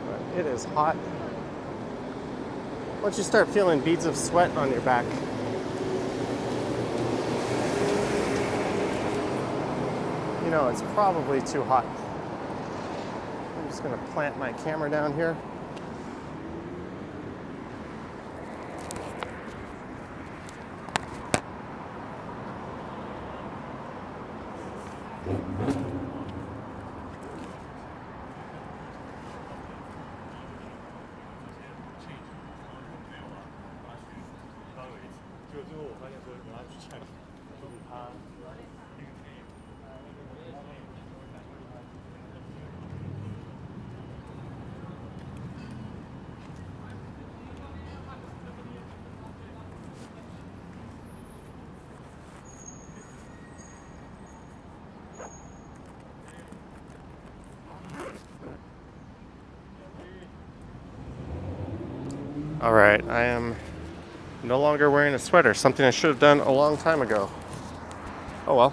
But it is hot. Once you start feeling beads of sweat on your back, you know it's probably too hot. I'm just going to plant my camera down here. All right, I am no longer wearing a sweater, something I should have done a long time ago. Oh well.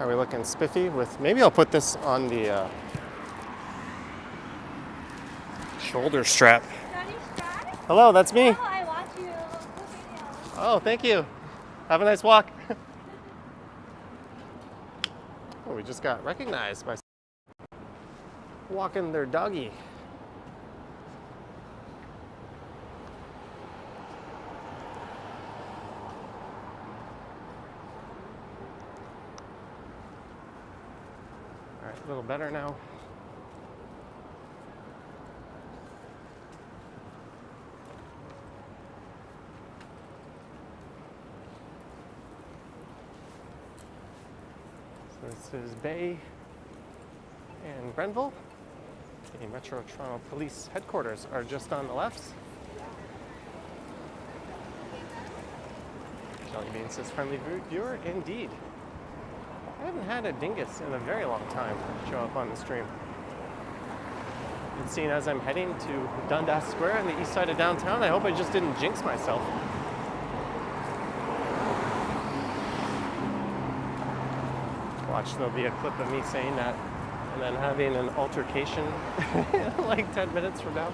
Are we looking spiffy with, maybe I'll put this on the shoulder strap. Hello, that's me. Oh, I watch you. Videos. Oh, thank you. Have a nice walk. Oh, we just got recognized by walking their doggy. All right, a little better now. This is Bay and Grenville. The Metro Toronto Police headquarters are just on the left. Jelly Bean says, friendly viewer, indeed. I haven't had a dingus in a very long time show up on the stream. It's seen as I'm heading to Dundas Square on the east side of downtown. I hope I just didn't jinx myself. Watch, there'll be a clip of me saying that and then having an altercation like 10 minutes from now.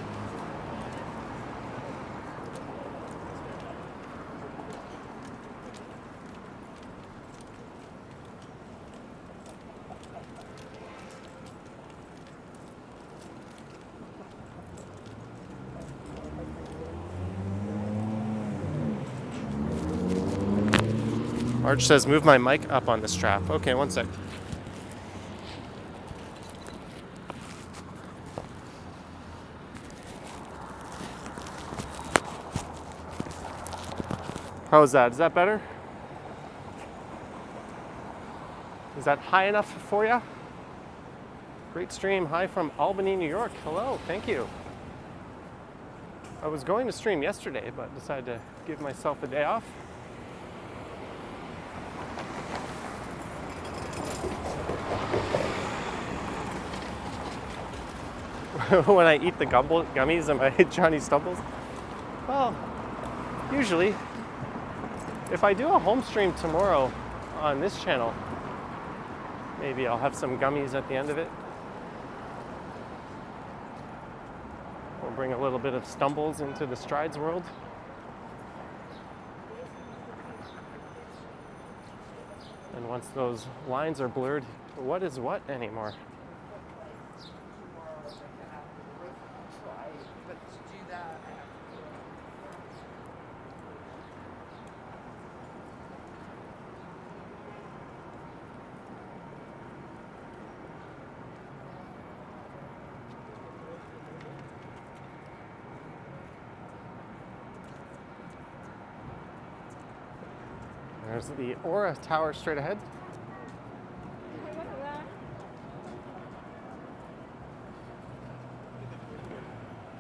Marge says, move my mic up on the strap. Okay, one sec. How is that? Is that better? Is that high enough for you? Great stream, hi from Albany, New York. Hello, thank you. I was going to stream yesterday, but decided to give myself a day off. When I eat the gummies and my Johnny stumbles? Well, usually, if I do a home stream tomorrow on this channel, maybe I'll have some gummies at the end of it. We'll bring a little bit of stumbles into the strides world. And once those lines are blurred, what is what anymore? There's the Aura Tower straight ahead.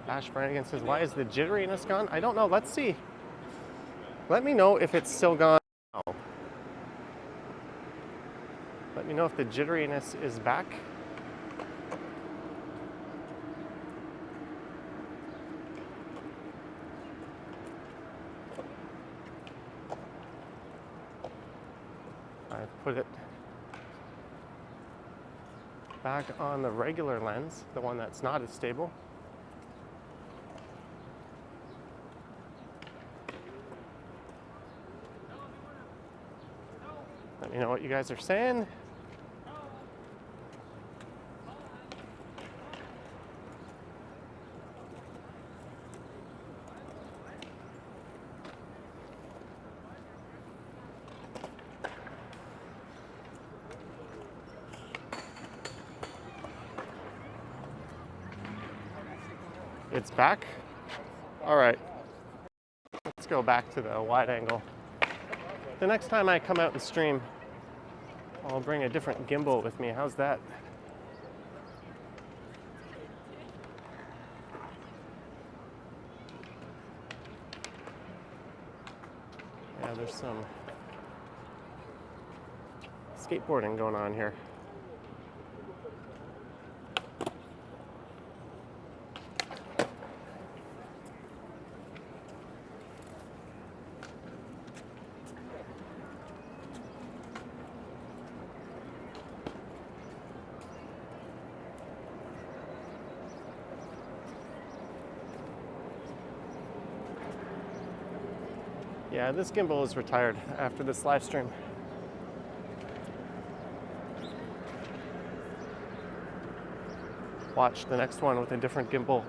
Ash Brannigan says, why is the jitteriness gone? I don't know. Let's see. Let me know if it's still gone now. Let me know if the jitteriness is back. I've put it back on the regular lens, the one that's not as stable. Let me know what you guys are saying. It's back? All right. Let's go back to the wide angle. The next time I come out and stream, I'll bring a different gimbal with me. How's that? Yeah, there's some skateboarding going on here. Yeah, this gimbal is retired after this live stream. Watch the next one with a different gimbal.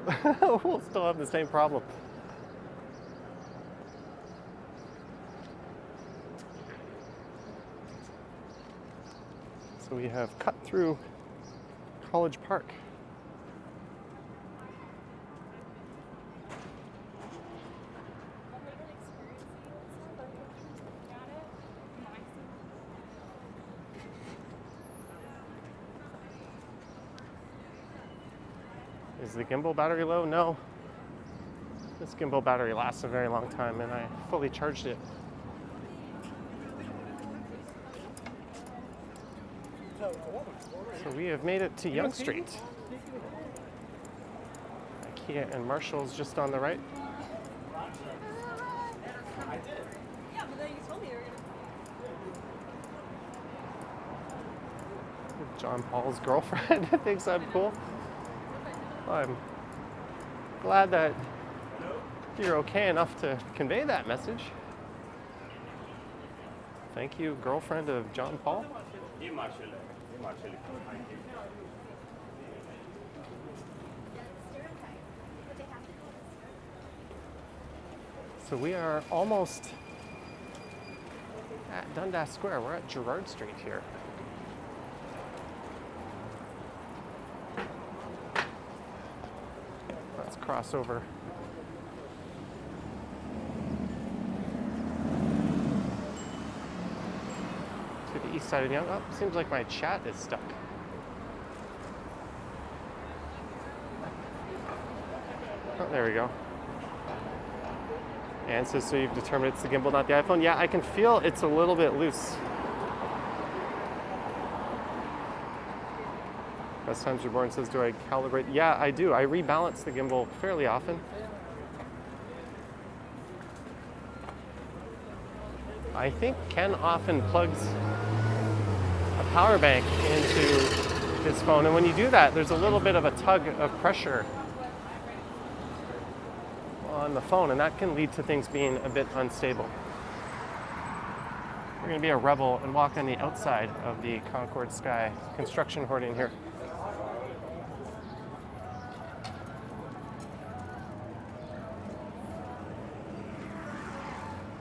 We'll still have the same problem. So we have cut through College Park. Is the gimbal battery low? No. This gimbal battery lasts a very long time and I fully charged it. So we have made it to Yonge Street. IKEA and Marshall's just on the right. John Paul's girlfriend thinks I'm cool. I'm glad that you're okay enough to convey that message. Thank you, girlfriend of John Paul. So we are almost at Dundas Square. We're at Gerrard Street here. Let's cross over. To the east side of Yonge. Oh, seems like my chat is stuck. Oh, there we go. And so you've determined it's the gimbal, not the iPhone. Yeah, I can feel it's a little bit loose. Best Times Reborn says, do I calibrate? Yeah, I do. I rebalance the gimbal fairly often. I think Ken often plugs a power bank into his phone, and when you do that, there's a little bit of a tug of pressure on the phone, and that can lead to things being a bit unstable. We're going to be a rebel and walk on the outside of the Concord Sky construction hoarding here.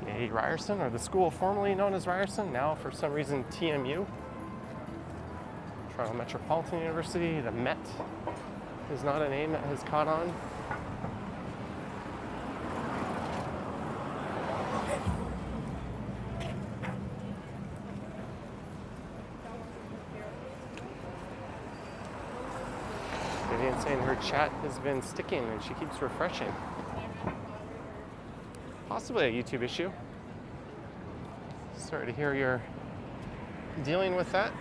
Yay, Ryerson, or the school formerly known as Ryerson, now for some reason TMU. Toronto Metropolitan University, the Met is not a name that has caught on. Vivian's saying her chat has been sticking and she keeps refreshing. Possibly a YouTube issue. Sorry to hear you're dealing with that.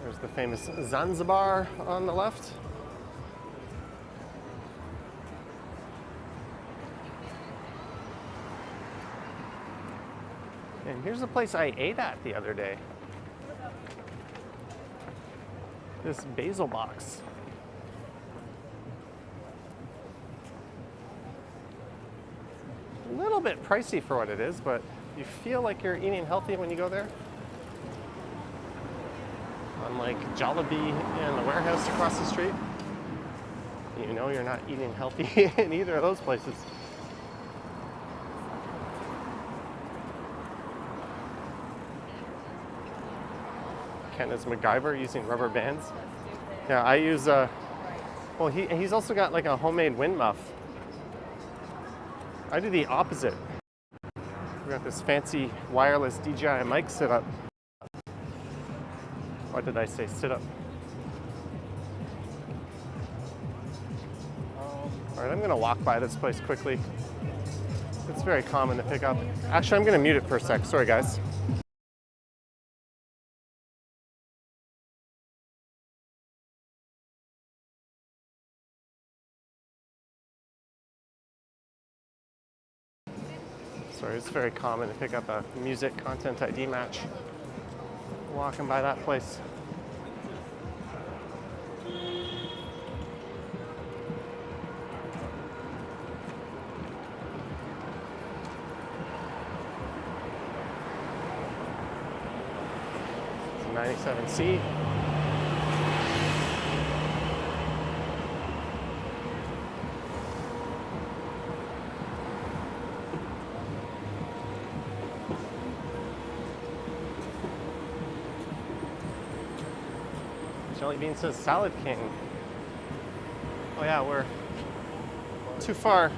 There's the famous Zanzibar on the left. And here's a place I ate at the other day. this basil box. A little bit pricey for what it is, but you feel like you're eating healthy when you go there. Unlike Jollibee and the warehouse across the street, you know you're not eating healthy in either of those places. Ken is MacGyver using rubber bands. Yeah, I use well, he's also got like a homemade wind muff. I do the opposite. We got this fancy wireless DJI mic set up. What did I say? Sit up. All right, I'm gonna walk by this place quickly. It's very common to pick up. Actually, I'm gonna mute it for a sec. Sorry, guys. Sorry, it's very common to pick up a music content ID match. Walking by that place. It's a 97C. Jelly Bean says Salad King. Oh yeah, we're too far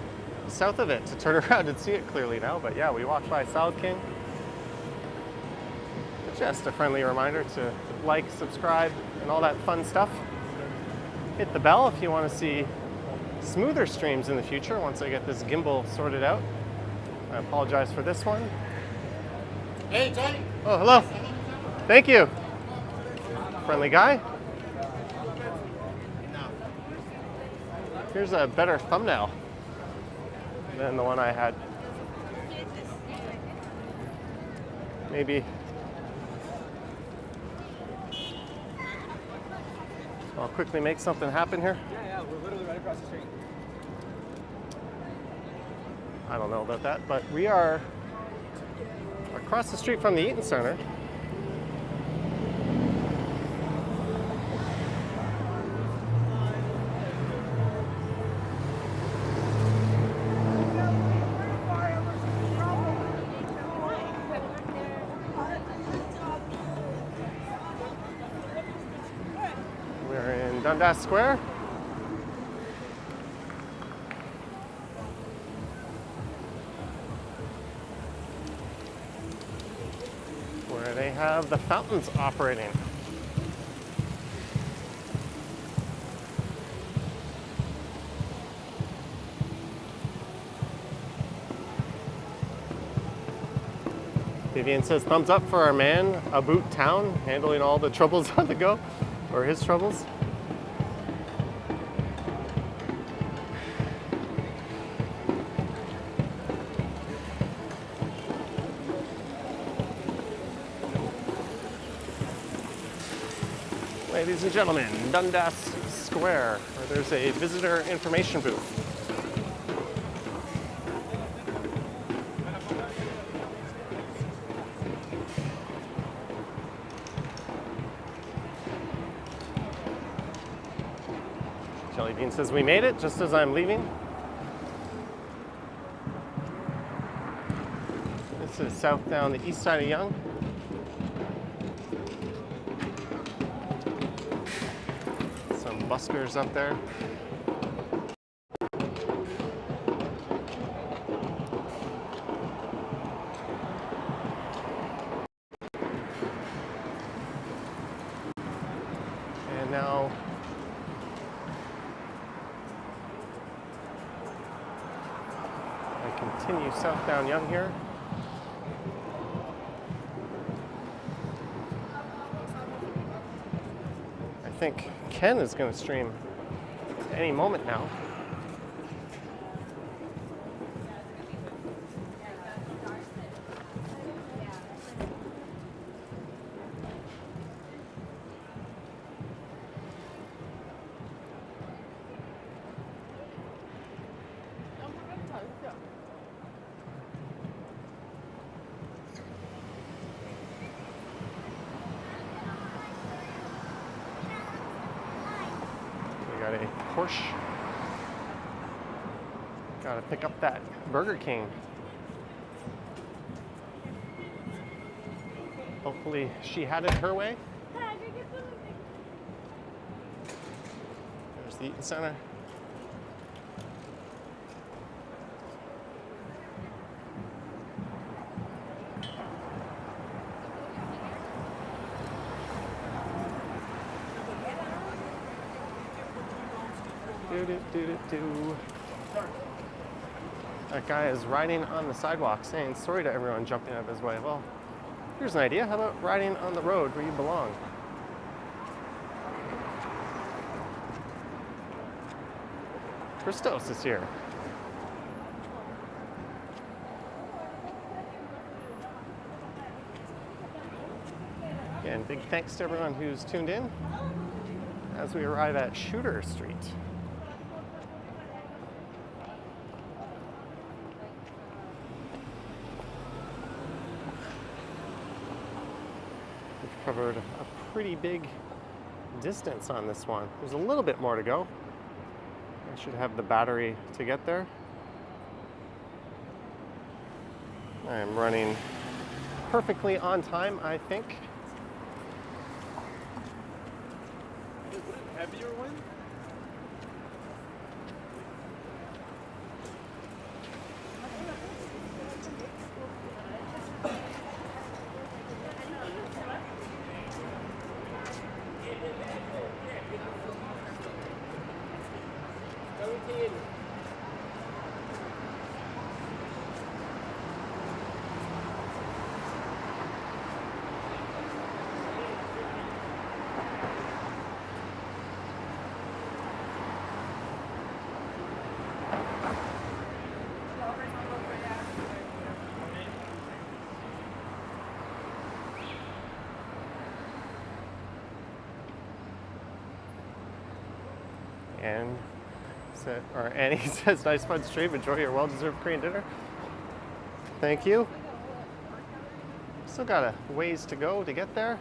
south of it to turn around and see it clearly now, but yeah, we walked by Salad King. Just a friendly reminder to like, subscribe, and all that fun stuff. Hit the bell if you want to see smoother streams in the future once I get this gimbal sorted out. I apologize for this one. Hey, Johnny. Oh, hello. Thank you. Friendly guy. Here's a better thumbnail than the one I had. Maybe. I'll quickly make something happen here. Yeah, we're literally right across the street. I don't know about that, but we are across the street from the Eaton Center. We're in Dundas Square. Where they have the fountains operating. Vivian says thumbs up for our man about town, handling all the troubles on the go, or his troubles. Ladies and gentlemen, Dundas Square, where there's a visitor information booth. Jelly Bean says we made it just as I'm leaving. This is Southbound, the east side of Yonge. Some buskers up there. And now I continue southbound Yonge here. I think Ken is going to stream any moment now. got a Porsche. Gotta pick up that Burger King. Hopefully she had it her way. There's the Eaton Center. Do. That guy is riding on the sidewalk saying sorry to everyone jumping out of his way. Well, here's an idea. How about riding on the road where you belong? Christos is here. Again, big thanks to everyone who's tuned in as we arrive at Shooter Street. We've covered a pretty big distance on this one. There's a little bit more to go. I should have the battery to get there. I am running perfectly on time, I think. Heavier one? And Annie says, nice fun stream. Enjoy your well-deserved Korean dinner. Thank you. Still got a ways to go to get there.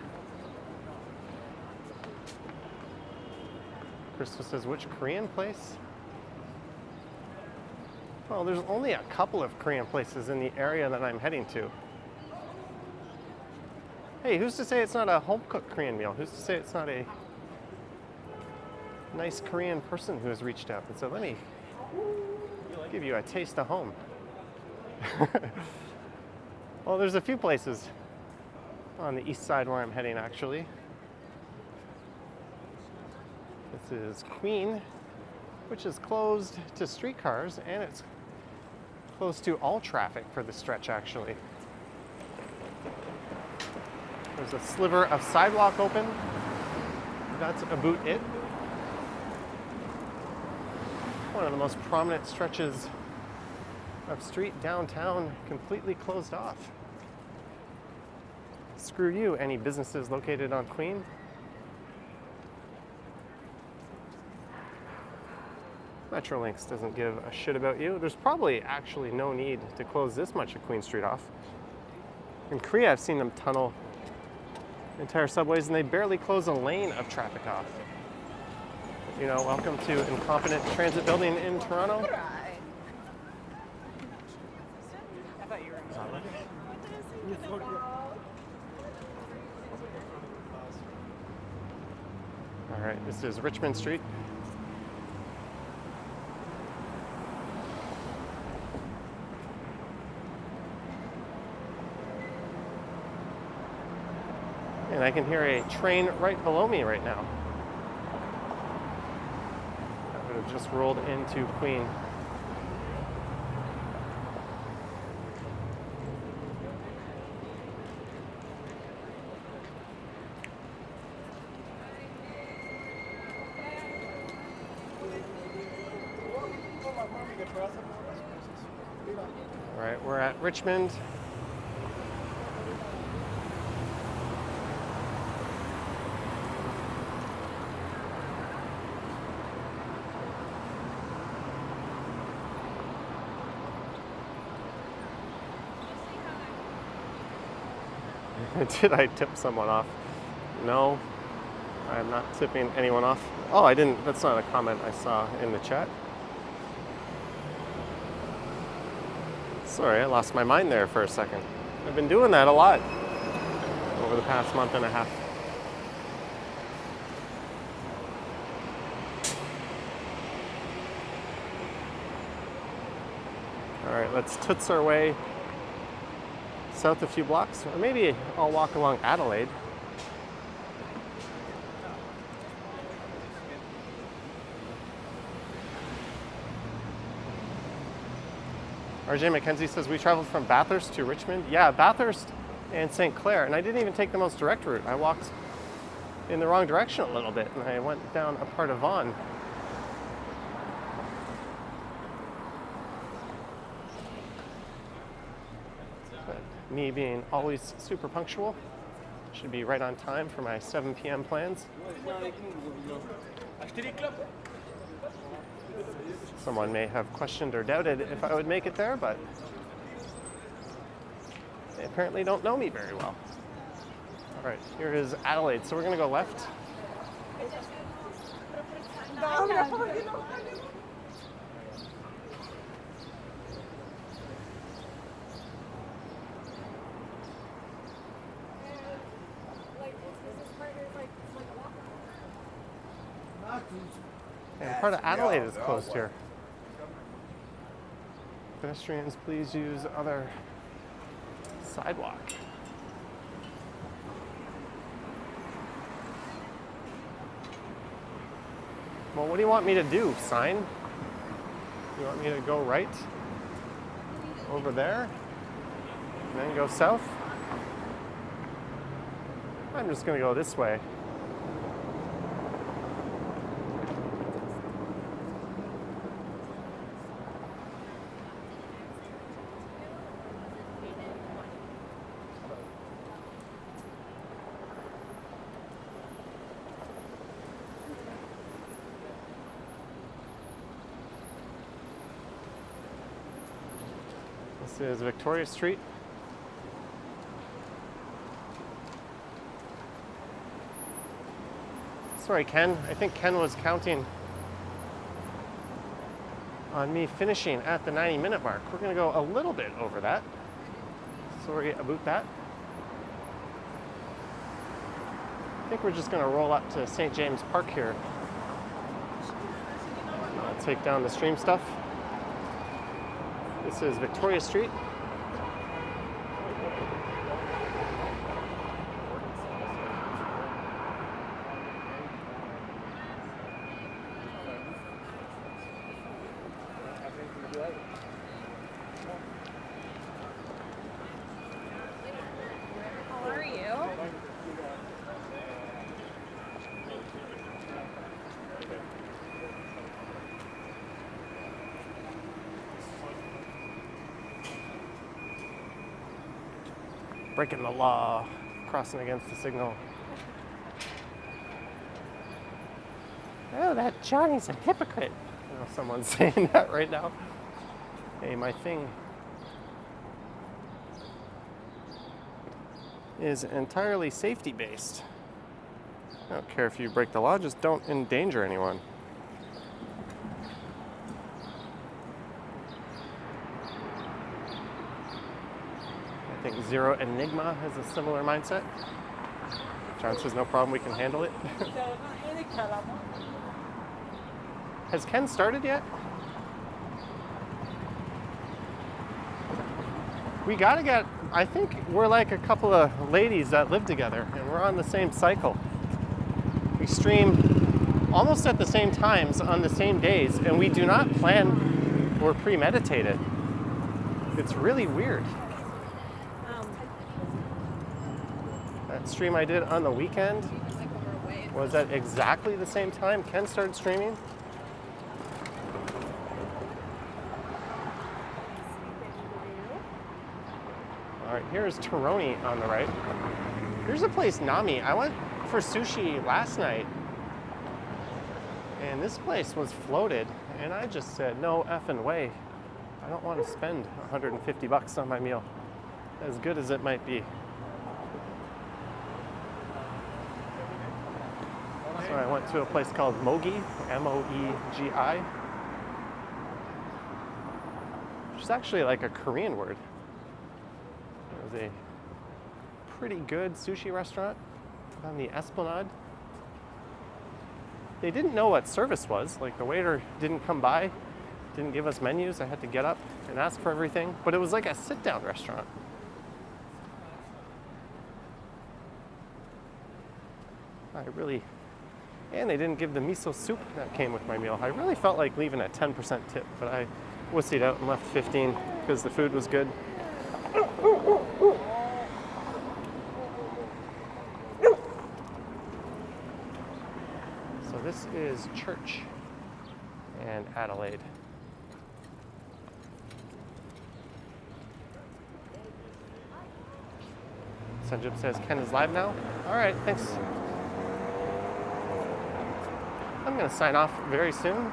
Crystal says, which Korean place? Well, there's only a couple of Korean places in the area that I'm heading to. Hey, who's to say it's not a home-cooked Korean meal? Who's to say it's not a nice Korean person who has reached out and said, let me give you a taste of home. Well, there's a few places on the east side where I'm heading, actually. This is Queen, which is closed to streetcars, and it's closed to all traffic for the stretch, actually. There's a sliver of sidewalk open. That's about it. One of the most prominent stretches of street downtown completely closed off. Screw you, any businesses located on Queen. Metrolinx doesn't give a shit about you. There's probably actually no need to close this much of Queen Street off. In Korea, I've seen them tunnel entire subways and they barely close a lane of traffic off. You know, welcome to Incompetent Transit Building in Toronto. All right, this is Richmond Street. And I can hear a train right below me right now. That would have just rolled into Queen. All right, we're at Richmond. Did I tip someone off? No, I'm not tipping anyone off. Oh, I didn't. That's not a comment I saw in the chat. Sorry, I lost my mind there for a second. I've been doing that a lot over the past month and a half. All right, let's toots our way south a few blocks, or maybe I'll walk along Adelaide. RJ McKenzie says, we traveled from Bathurst to Richmond. Yeah, Bathurst and St. Clair, and I didn't even take the most direct route. I walked in the wrong direction a little bit, and I went down a part of Vaughan. But me being always super punctual, should be right on time for my 7 p.m. plans. Someone may have questioned or doubted if I would make it there, but they apparently don't know me very well. All right, here is Adelaide. So we're going to go left. And part of Adelaide is closed here. Pedestrians, please use other sidewalk. Well, what do you want me to do? Sign? You want me to go right over there and then go south? I'm just going to go this way. This is Victoria Street. Sorry, Ken. I think Ken was counting on me finishing at the 90-minute mark. We're going to go a little bit over that. Sorry about that. I think we're just going to roll up to St. James Park here. Take down the stream stuff. This is Victoria Street. How are you? Breaking the law, crossing against the signal. Oh, that Johnny's a hypocrite. I know someone's saying that right now. Hey, my thing is entirely safety based. I don't care if you break the law, just don't endanger anyone. I think Zero Enigma has a similar mindset. John says no problem, we can handle it. Has Ken started yet? We gotta get, I think we're like a couple of ladies that live together and we're on the same cycle. We stream almost at the same times on the same days and we do not plan or premeditate it. It's really weird. That stream I did on the weekend was at exactly the same time Ken started streaming. All right, here's Toroni on the right. Here's a place, Nami. I went for sushi last night, and this place was floated, and I just said, no effing way. I don't want to spend $150 on my meal, as good as it might be. So I went to a place called Mogi, M-O-E-G-I, which is actually like a Korean word. It was a pretty good sushi restaurant on the Esplanade. They didn't know what service was. Like, the waiter didn't come by, didn't give us menus. I had to get up and ask for everything. But it was like a sit-down restaurant. And they didn't give the miso soup that came with my meal. I really felt like leaving a 10% tip, but I wussied out and left 15 because the food was good. So this is Church and Adelaide. Sanjib says Ken is live now. All right, thanks. I'm going to sign off very soon.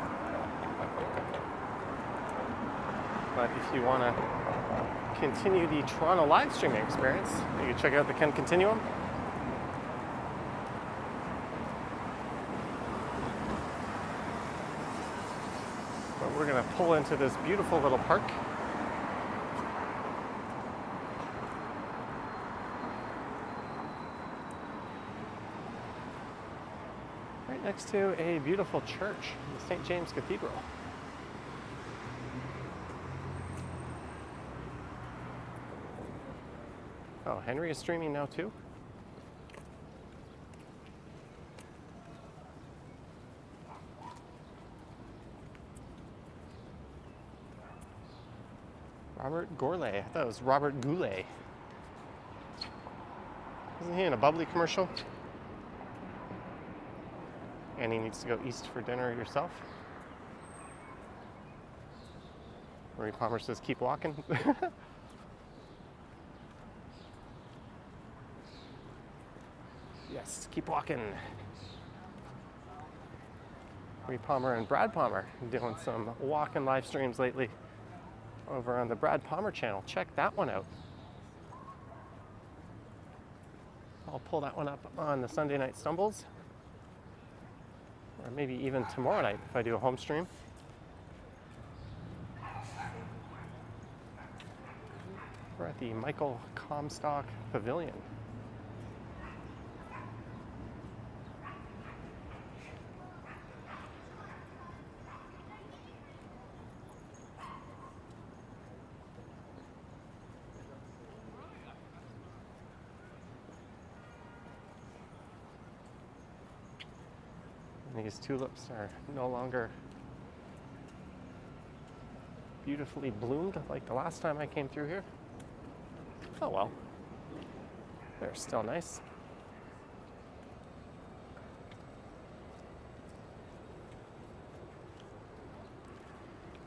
But if you want to continue the Toronto live streaming experience, you can check out the Ken Continuum. But we're going to pull into this beautiful little park. Right next to a beautiful church, the St. James Cathedral. Oh, Henry is streaming now too? Robert Gourlay. I thought it was Robert Goulet. Isn't he in a bubbly commercial? And he needs to go east for dinner yourself. Marie Palmer says, keep walking. Yes, keep walking. Marie Palmer and Brad Palmer doing some walking live streams lately over on the Brad Palmer channel. Check that one out. I'll pull that one up on the Sunday Night Stumbles. Or maybe even tomorrow night if I do a home stream. We're at the Michael Comstock Pavilion. These tulips are no longer beautifully bloomed like the last time I came through here. Oh well, they're still nice.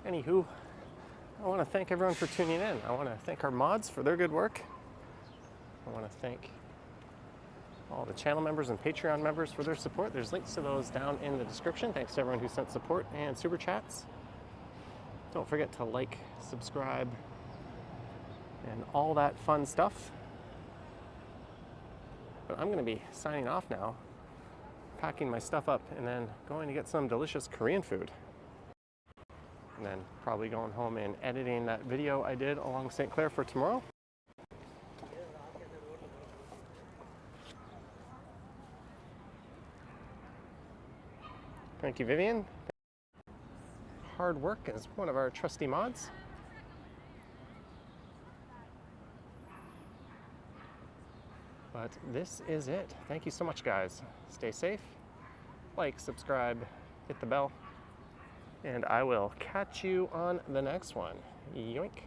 Anywho, I want to thank everyone for tuning in. I want to thank our mods for their good work. I want to thank all the channel members and Patreon members for their support. There's links to those down in the description. Thanks to everyone who sent support and super chats. Don't forget to like, subscribe, and all that fun stuff. But I'm going to be signing off now, packing my stuff up, and then going to get some delicious Korean food. And then probably going home and editing that video I did along St. Clair for tomorrow. Thank you, Vivian. Hard work as one of our trusty mods. But this is it. Thank you so much, guys. Stay safe. Like, subscribe, hit the bell, and I will catch you on the next one. Yoink.